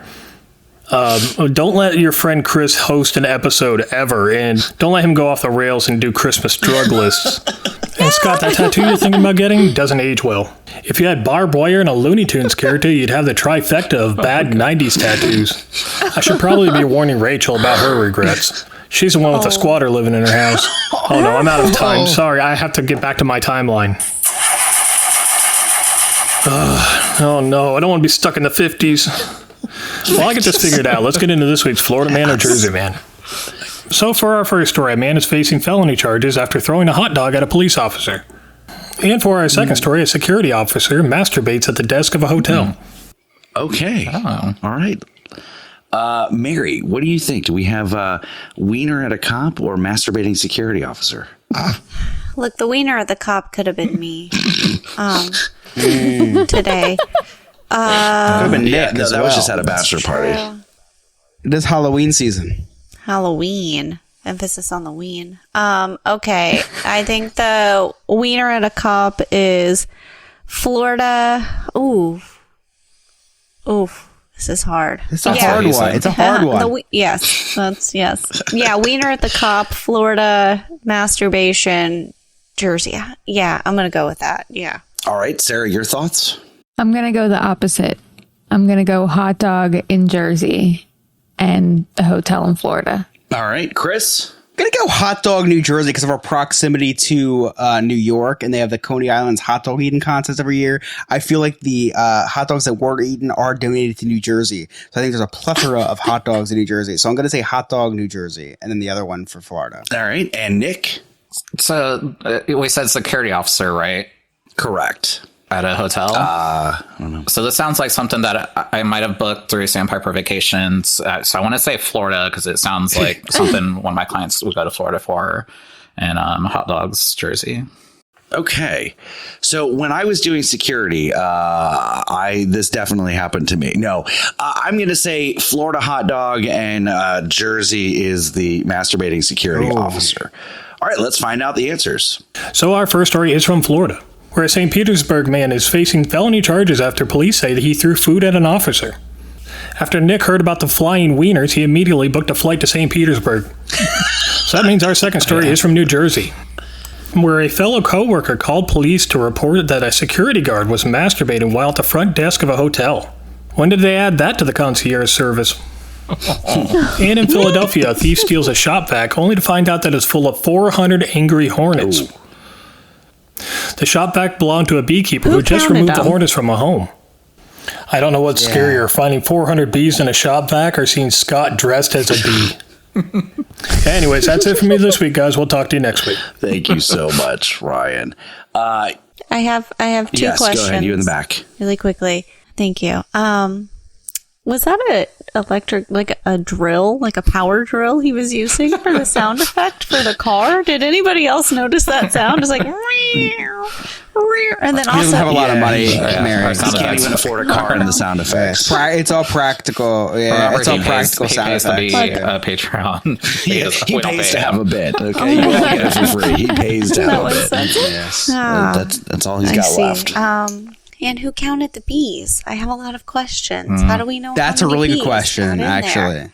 Don't let your friend Chris host an episode ever, and don't let him go off the rails and do Christmas drug lists. And Scott, that tattoo you're thinking about getting doesn't age well. If you had barbed wire and a Looney Tunes character, you'd have the trifecta of bad 90s tattoos. I should probably be warning Rachel about her regrets. She's the one with the squatter living in her house. Oh no, I'm out of time. Sorry, I have to get back to my timeline. Oh no, I don't want to be stuck in the 50s. Well, I get this figured out. Let's get into this week's Florida Man or Jersey Man. So for our first story, a man is facing felony charges after throwing a hot dog at a police officer. And for our second story, a security officer masturbates at the desk of a hotel. Okay. All right. Mary, what do you think? Do we have wiener at a cop or masturbating security officer? Look, the wiener at the cop could have been me today. Could have been Nick as that well. was just at a bachelor party. It is Halloween season. Halloween. Emphasis on the ween. Okay. I think the wiener at a cop is Florida. Ooh. This is hard. It's a hard one. It's a hard one. Yes. Yes. Yeah. Wiener at the cop, Florida, masturbation, Jersey. Yeah. I'm going to go with that. Yeah. All right. Sarah, your thoughts? I'm going to go the opposite. I'm going to go hot dog in Jersey and the hotel in Florida. All right. Chris? I'm going to go hot dog New Jersey because of our proximity to New York, and they have the Coney Island's hot dog eating contest every year. I feel like the hot dogs that were eaten are donated to New Jersey. So I think there's a plethora of hot dogs in New Jersey. So I'm going to say hot dog New Jersey, and then the other one for Florida. All right. And Nick? So we said security officer, right? Correct. At a hotel? I don't know. So this sounds like something that I might have booked through Sandpiper Vacations. So I want to say Florida because it sounds like something one of my clients would go to Florida for. And hot dogs, Jersey. Okay. So when I was doing security, this definitely happened to me. No, I'm going to say Florida hot dog and Jersey is the masturbating security officer. All right, let's find out the answers. So our first story is from Florida, where a St. Petersburg man is facing felony charges after police say that he threw food at an officer. After Nick heard about the flying wieners, he immediately booked a flight to St. Petersburg. So that means our second story is from New Jersey, where a fellow coworker called police to report that a security guard was masturbating while at the front desk of a hotel. When did they add that to the concierge service? And in Philadelphia, a thief steals a shop vac only to find out that it's full of 400 angry hornets. Ooh. The shop vac belonged to a beekeeper who just removed the hornets from a home. I don't know what's scarier, finding 400 bees in a shop vac or seeing Scott dressed as a bee. Anyways, that's it for me this week, guys. We'll talk to you next week. Thank you so much, Ryan. I have two questions. Go ahead. You in the back. Really quickly. Thank you. Was that a electric, like a drill, like a power drill he was using for the sound effect for the car? Did anybody else notice that sound? It's like, and then also, he doesn't have a lot of money, Mary. He can't even afford a car and the sound effects. It's all practical. Yeah, it's all practical sound effects. He pays to be a Patreon. He pays to have a bit. Okay, you don't get it for free. He pays to have a bit. Yes, that's all he's got left. And who counted the bees? I have a lot of questions. How do we know? That's a really good question, actually.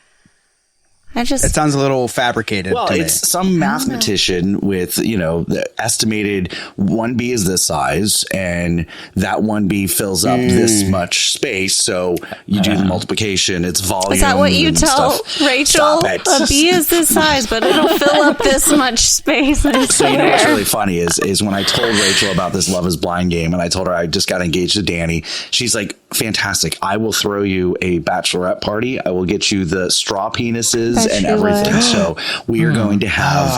It sounds a little fabricated. Well, it's some mathematician with, the estimated one bee is this size, and that one bee fills up this much space. So you do the multiplication. It's volume. Is that what you tell Rachel? A bee is this size, but it'll fill up this much space. So what's really funny is when I told Rachel about this Love is Blind game, and I told her I just got engaged to Danny. She's like, fantastic. I will throw you a bachelorette party. I will get you the straw penises and everything. So we are going to have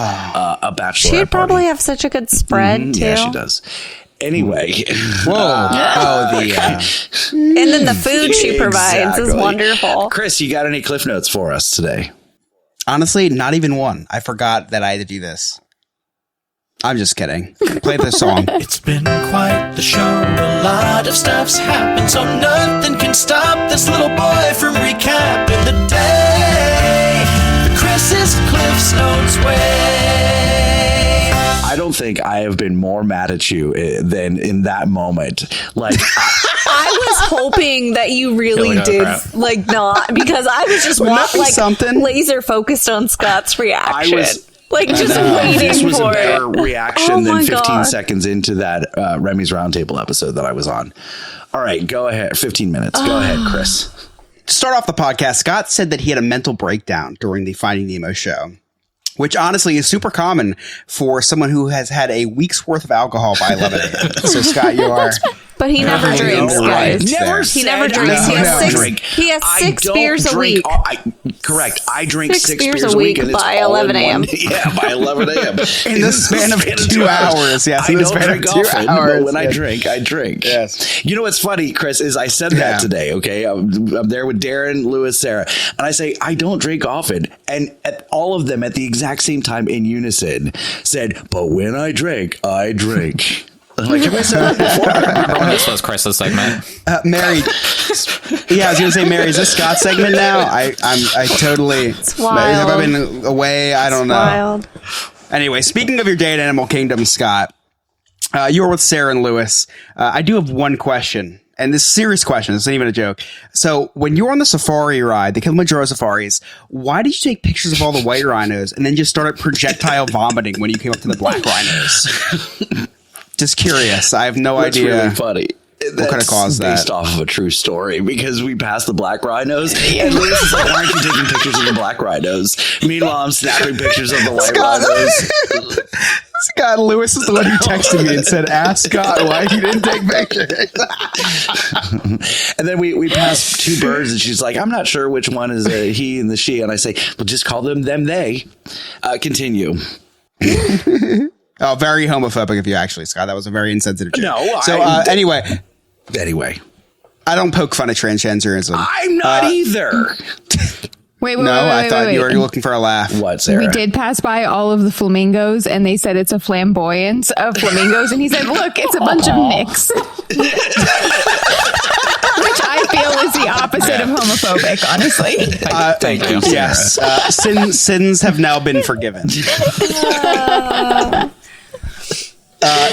a bachelorette She'd probably party. have such a good spread too. Yeah, she does. Anyway, and then the food she provides is wonderful. Chris, you got any Cliff Notes for us today? Honestly, not even one. I forgot that I had to do this. I'm just kidding. Play the song. It's been quite the show. A lot of stuff's happened, so nothing can stop this little boy from recapping the day the Chris's Cliff's Notes way. I don't think I have been more mad at you than in that moment. Like, I was hoping that you really did not, because I was just laser focused on Scott's reaction. Just waiting this was for a better it. reaction than 15 seconds into that Remy's Roundtable episode that I was on. All right, go ahead. 15 minutes. Go ahead, Chris. To start off the podcast, Scott said that he had a mental breakdown during the Finding Nemo show. which honestly is super common for someone who has had a week's worth of alcohol by 11 a.m. So, Scott, you are... But he never drinks, guys. He never drinks. He has six beers a week. Correct. I drink six beers a week by 11 a.m. Yeah, by 11 a.m. In the span of 2 hours. Yes, I don't drink often, but when I yes. drink, I drink. Yes. You know what's funny, Chris, is I said that today, okay? I'm there with Darren, Lewis, Sarah, and I say, I don't drink often. And all of them at the exact same time in unison said, but when I drink, I drink. Like, have I said that before? Remember when this was Chris's segment? Mary. Yeah, I was going to say, Mary, is this Scott's segment now? I totally... It's wild. Have I been away? I don't know. Wild. Anyway, speaking of your day at Animal Kingdom, Scott, you were with Sarah and Lewis. I do have one question. And this is a serious question. This isn't even a joke. So when you were on the safari ride, the Kilimanjaro safaris, why did you take pictures of all the white rhinos and then just started projectile vomiting when you came up to the black rhinos? Just curious. I have no idea. That's really funny. What could have caused that? Based off of a true story, because we passed the black rhinos, and Lewis is like, "Why aren't you taking pictures of the black rhinos?" Meanwhile, I'm snapping pictures of the white rhinos. Scott, Lewis is the one who texted me and said, "Ask Scott why he didn't take pictures." And then we passed two birds, and she's like, "I'm not sure which one is a he and the she," and I say, "Well, just call them they." Continue. Oh, very homophobic of you, actually, Scott. That was a very insensitive joke. No. So anyway, I don't poke fun at transgenderism. I'm not either. Wait, I thought you were looking for a laugh. What, Sarah? We did pass by all of the flamingos, and they said it's a flamboyance of flamingos, and he said, "Look, it's a bunch of mix." Which I feel is the opposite of homophobic, honestly. Thank you, Yes, sins have now been forgiven.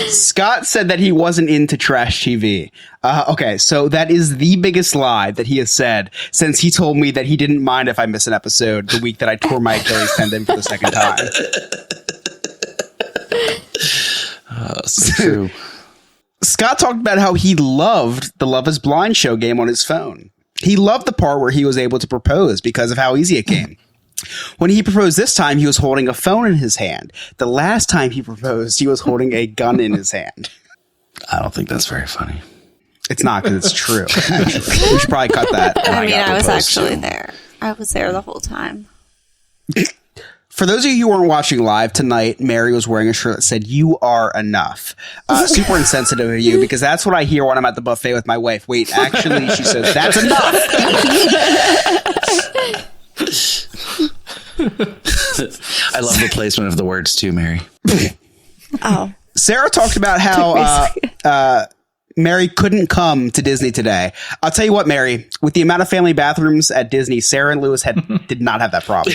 Scott said that he wasn't into trash TV. Okay, so that is the biggest lie that he has said since he told me that he didn't mind if I miss an episode the week that I tore my Achilles tendon for the second time. So true. Scott talked about how he loved the Love is Blind show game on his phone. He loved the part where he was able to propose because of how easy it came. When he proposed this time, he was holding a phone in his hand. The last time he proposed, he was holding a gun in his hand. I don't think that's very funny. It's not, because it's true. Actually. We should probably cut that. I was actually there. I was there the whole time. For those of you who weren't watching live tonight, Mary was wearing a shirt that said, "You are enough." Super insensitive of you, because that's what I hear when I'm at the buffet with my wife. Wait, actually, she says, "That's enough." I love the placement of the words too, Mary. Oh. Sarah talked about how Mary couldn't come to Disney today. I'll tell you what, Mary, with the amount of family bathrooms at Disney, Sarah and Lewis did not have that problem.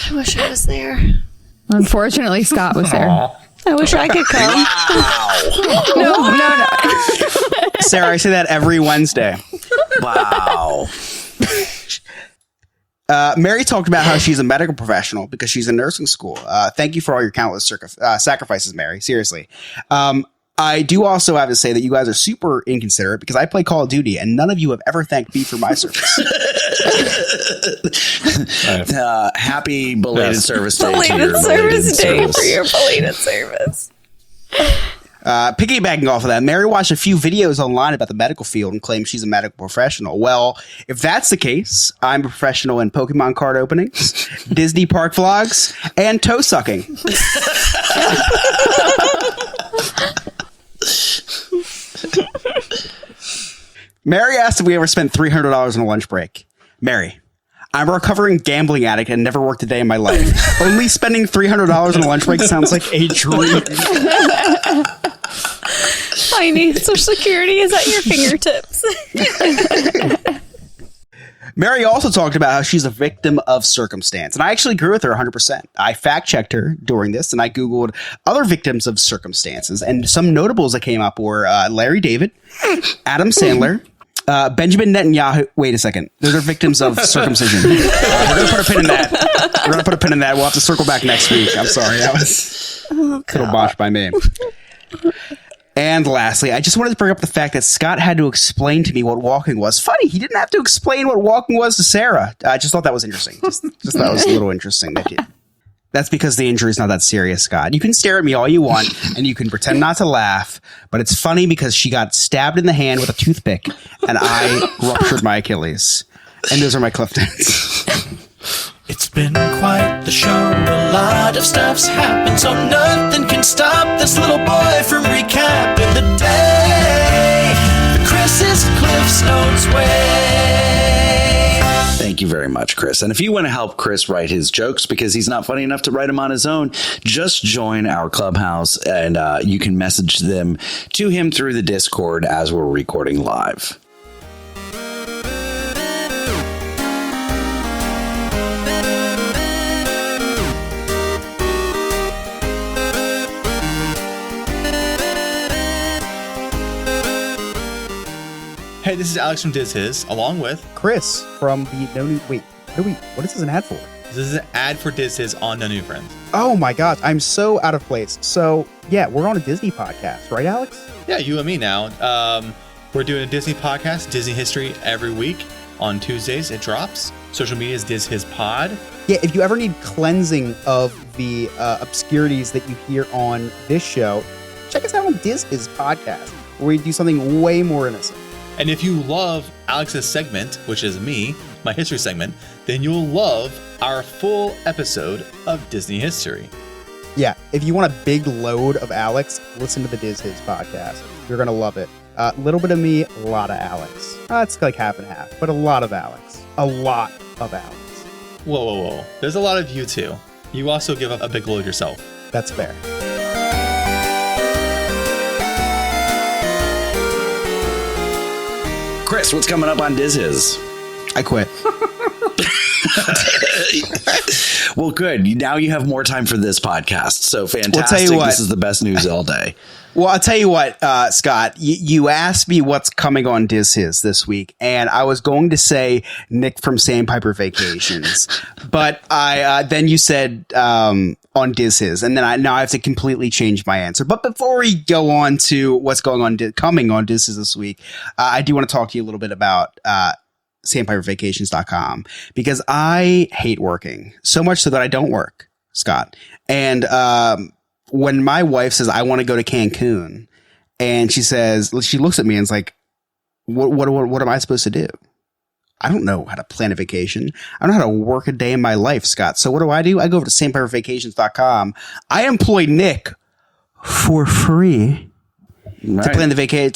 I wish I was there. Unfortunately, Scott was there. I wish I could come. No. Sarah, I say that every Wednesday. Wow. Mary talked about how she's a medical professional because she's in nursing school. Thank you for all your countless sacrifices, Mary. Seriously. I do also have to say that you guys are super inconsiderate because I play Call of Duty and none of you have ever thanked me for my service. Happy belated service day. Belated service day for your belated service. Piggybacking off of that, Mary watched a few videos online about the medical field and claims she's a medical professional. Well, if that's the case, I'm a professional in Pokemon card openings, Disney park vlogs, and toe sucking. Mary asked if we ever spent $300 on a lunch break. Mary, I'm a recovering gambling addict and never worked a day in my life. Only spending $300 on a lunch break sounds like a dream. I need Social Security is at your fingertips. Mary also talked about how she's a victim of circumstance, and I actually agree with her 100%. I fact-checked her during this, and I Googled other victims of circumstances, and some notables that came up were Larry David, Adam Sandler, Benjamin Netanyahu. Wait a second. Those are victims of circumcision. We're going to put a pin in that. We'll have to circle back next week. I'm sorry. That was a little botched by me. And lastly, I just wanted to bring up the fact that Scott had to explain to me what walking was. Funny, he didn't have to explain what walking was to Sarah. I just thought that was interesting. Just thought it was a little interesting. That's because the injury is not that serious, Scott. You can stare at me all you want, and you can pretend not to laugh, but it's funny because she got stabbed in the hand with a toothpick, and I ruptured my Achilles. And those are my Cliff Notes. It's been quite the show. A lot of stuff's happened, so nothing can stop this little boy from recapping the day the Chris's Cliff's Notes way. Thank you very much, Chris. And if you want to help Chris write his jokes because he's not funny enough to write them on his own, just join our clubhouse and you can message them to him through the Discord as we're recording live. Hey, this is Alex from Diz His, along with Chris from the No New. Wait, what is this an ad for? This is an ad for Diz His on No New Friends. Oh my gosh, I'm so out of place. So yeah, we're on a Disney podcast, right, Alex? Yeah, you and me now. We're doing a Disney podcast, Disney History, every week. On Tuesdays, it drops. Social media is Diz His Pod. Yeah, if you ever need cleansing of the obscurities that you hear on this show, check us out on Diz His podcast, where we do something way more innocent. And if you love Alex's segment, which is me, my history segment, then you'll love our full episode of Disney history. Yeah, if you want a big load of Alex, listen to the Diz His podcast. You're going to love it. A little bit of me, a lot of Alex. It's like half and half, but a lot of Alex. A lot of Alex. Whoa. There's a lot of you too. You also give up a big load yourself. That's fair. Chris, what's coming up on Diz His? I quit. Well, good. Now you have more time for this podcast. So fantastic. Well, tell you what, this is the best news all day. Well, I'll tell you what, Scott, you asked me what's coming on Diz His this week, and I was going to say Nick from Sandpiper Vacations, but then you said on Diz His, and then now I have to completely change my answer. But before we go on to what's coming on Diz His this week, I do want to talk to you a little bit about sandpipervacations.com, because I hate working so much so that I don't work, Scott. And when my wife says, I want to go to Cancun, and she looks at me and is like, what am I supposed to do? I don't know how to plan a vacation. I don't know how to work a day in my life, Scott. So what do? I go over to sandpipervacations.com. I employ Nick for free. Right. To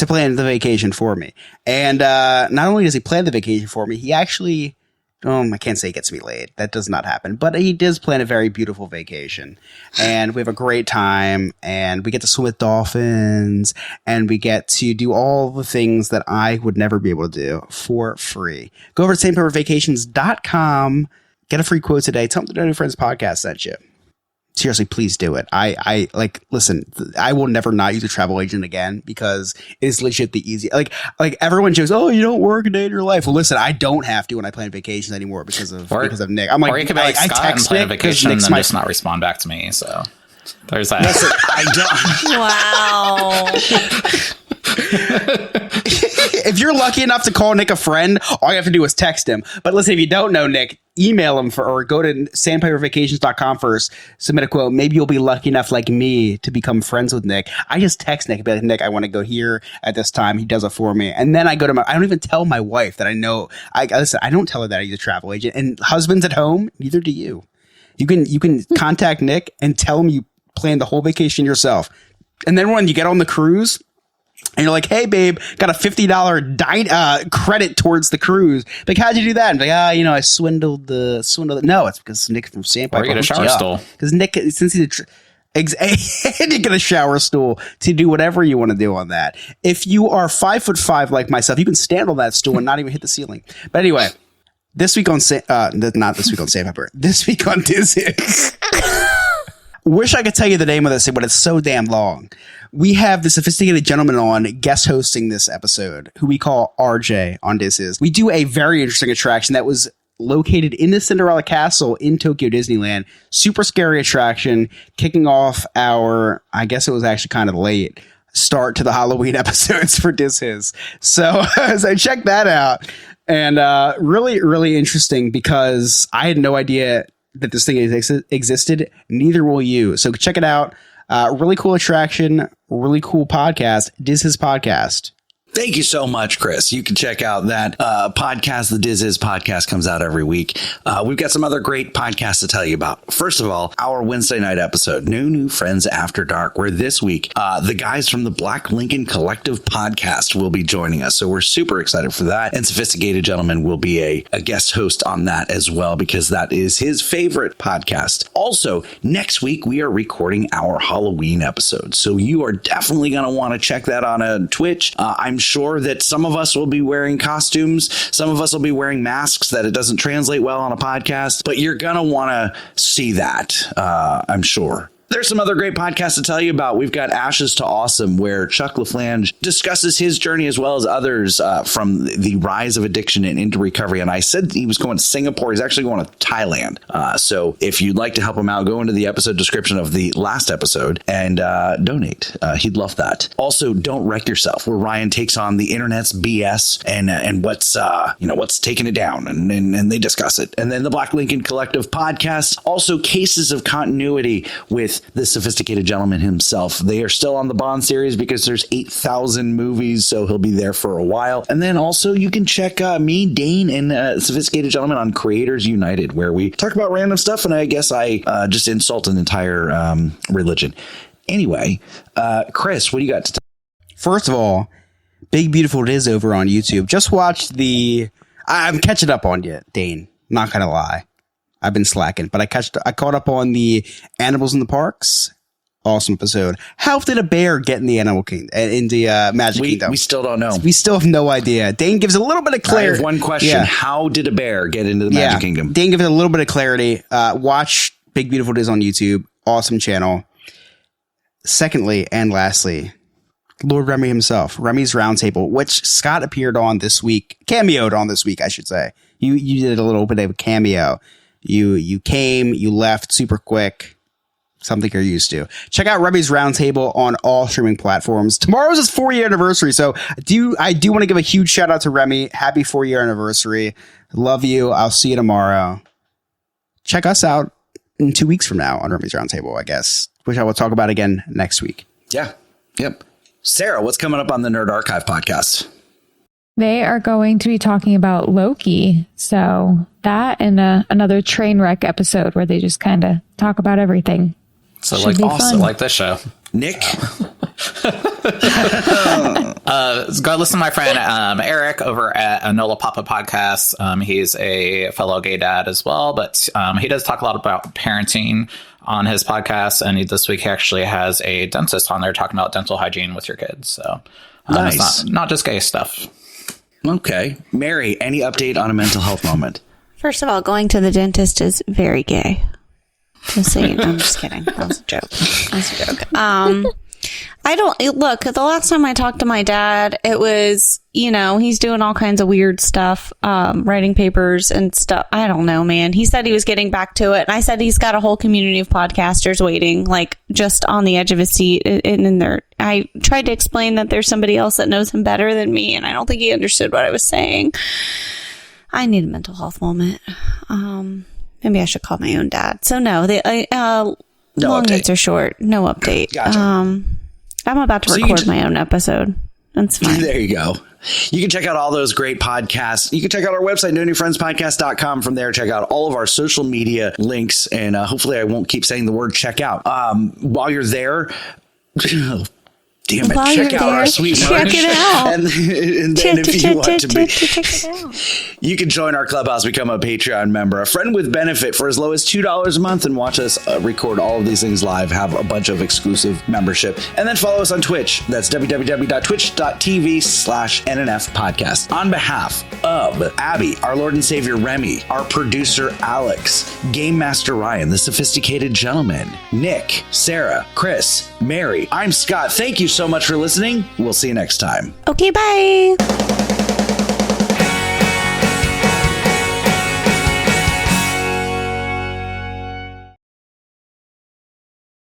plan the vacation for me. And not only does he plan the vacation for me, he actually, I can't say he gets me laid. That does not happen. But he does plan a very beautiful vacation. And we have a great time. And we get to swim with dolphins. And we get to do all the things that I would never be able to do for free. Go over to sandpipervacations.com. Get a free quote today. Tell them the No New Friends podcast sent you. Seriously, please do it. Listen, I will never not use a travel agent again because it is legit the easy. Like everyone jokes, oh, you don't work a day in your life. Well, listen, I don't have to when I plan vacations anymore because of Nick. I'm like, or you could be like Scott and plan a vacation and then just not respond back to me. So there's that. Listen, I Wow. If you're lucky enough to call Nick a friend, all you have to do is text him. But listen, if you don't know Nick, email him or go to sandpipervacations.com first, submit a quote. Maybe you'll be lucky enough like me to become friends with Nick. I just text Nick and be like, Nick, I want to go here at this time. He does it for me. And then I don't even tell my wife that I know. Listen, I don't tell her that I use a travel agent. And husbands at home, neither do you. You can contact Nick and tell him you planned the whole vacation yourself. And then when you get on the cruise, and you're like, hey, babe, got a $50 credit towards the cruise. Like, how'd you do that? And like, I swindled the. No, it's because Nick from Sandpiper. Or you get a shower stool. Because Nick, since he's to get a shower stool to do whatever you want to do on that. If you are 5'5" like myself, you can stand on that stool and not even hit the ceiling. But anyway, this week on not this week on Sandpiper. This week on Diz His. Wish I could tell you the name of this, but it's so damn long. We have the sophisticated gentleman on guest hosting this episode, who we call RJ on Diz His. We do a very interesting attraction that was located in the Cinderella Castle in Tokyo Disneyland. Super scary attraction, kicking off I guess it was actually kind of late, start to the Halloween episodes for Diz His. So check that out. And really, really interesting because I had no idea that this thing existed. Neither will you. So check it out. Really cool attraction. Really cool podcast. Diz His podcast. Thank you so much, Chris. You can check out that podcast. The Diz Is podcast comes out every week. We've got some other great podcasts to tell you about. First of all, our Wednesday night episode, No New Friends After Dark, where this week, the guys from the Black Lincoln Collective podcast will be joining us. So we're super excited for that. And Sophisticated Gentleman will be a guest host on that as well, because that is his favorite podcast. Also, next week, we are recording our Halloween episode. So you are definitely going to want to check that on Twitch. I'm sure that some of us will be wearing costumes. Some of us will be wearing masks that it doesn't translate well on a podcast, but you're going to want to see that, I'm sure. There's some other great podcasts to tell you about. We've got Ashes to Awesome, where Chuck LaFlange discusses his journey as well as others from the rise of addiction and into recovery. And I said he was going to Singapore. He's actually going to Thailand. So if you'd like to help him out, go into the episode description of the last episode and donate. He'd love that. Also, Don't Wreck Yourself, where Ryan takes on the internet's BS and what's taking it down, and they discuss it. And then the Black Lincoln Collective podcast, also Cases of Continuity with the Sophisticated Gentleman himself. They are still on the Bond series because there's 8,000 movies, so he'll be there for a while. And then also you can check me, Dane, and Sophisticated Gentleman on Creators United, where we talk about random stuff, and I guess I just insult an entire religion. Anyway, Chris, what do you got to tell? First of all, Big Beautiful Diz over on YouTube. Just watched I'm catching up on you, Dane. Not gonna lie. I've been slacking, but I caught up on the Animals in the Parks. Awesome episode. How did a bear get in the Animal Kingdom, in the Magic Kingdom? We still don't know. We still have no idea. Dane gives a little bit of clarity. I have one question. Yeah. How did a bear get into the Magic Kingdom? Dane gives a little bit of clarity. Watch Big Beautiful Diz on YouTube. Awesome channel. Secondly, and lastly, Lord Remy himself, Remy's Roundtable, which Scott appeared on this week, cameoed on this week, I should say. You did a little bit of a cameo. You came, you left super quick. Something you're used to. Check out Remy's Roundtable on all streaming platforms. Tomorrow's his 4-year anniversary, so I do want to give a huge shout out to Remy. Happy 4-year anniversary. Love you. I'll see you tomorrow. Check us out in 2 weeks from now on Remy's Roundtable, I guess, which I will talk about again next week. Yeah. Yep. Sarah, what's coming up on the Nerd Archive podcast? They are going to be talking about Loki. So that and another train wreck episode where they just kind of talk about everything. So like awesome, like this show. Nick? Go listen to my friend Eric over at Anola Papa Podcast. He's a fellow gay dad as well, but he does talk a lot about parenting on his podcast. And this week he actually has a dentist on there talking about dental hygiene with your kids. So nice. It's not just gay stuff. Okay. Mary, any update on a mental health moment? First of all, going to the dentist is very gay. Just saying. I'm just kidding. That was a joke. I don't look. The last time I talked to my dad, it was, he's doing all kinds of weird stuff, writing papers and stuff. I don't know, man. He said he was getting back to it. And I said he's got a whole community of podcasters waiting, like just on the edge of his seat. I tried to explain that there's somebody else that knows him better than me. And I don't think he understood what I was saying. I need a mental health moment. Maybe I should call my own dad. So no, long answer short, no update. Gotcha. I'm about to record my own episode. That's fine. There you go. You can check out all those great podcasts. You can check out our website, nonewfriendspodcast.com. From there, check out all of our social media links. And hopefully I won't keep saying the word check out. While you're there, damn it, check out our sweet merch. Check it out. And then if you want to be, check it out. You can join our clubhouse, become a Patreon member, a friend with benefit for as low as $2 a month, and watch us record all of these things live, have a bunch of exclusive membership, and then follow us on Twitch. That's www.twitch.tv/NNF podcast. On behalf of Abby, our Lord and Savior Remy, our producer Alex, Game Master Ryan, the Sophisticated Gentleman, Nick, Sarah, Chris, Mary, I'm Scott. Thank you so much for listening. We'll see you next time. Okay, bye.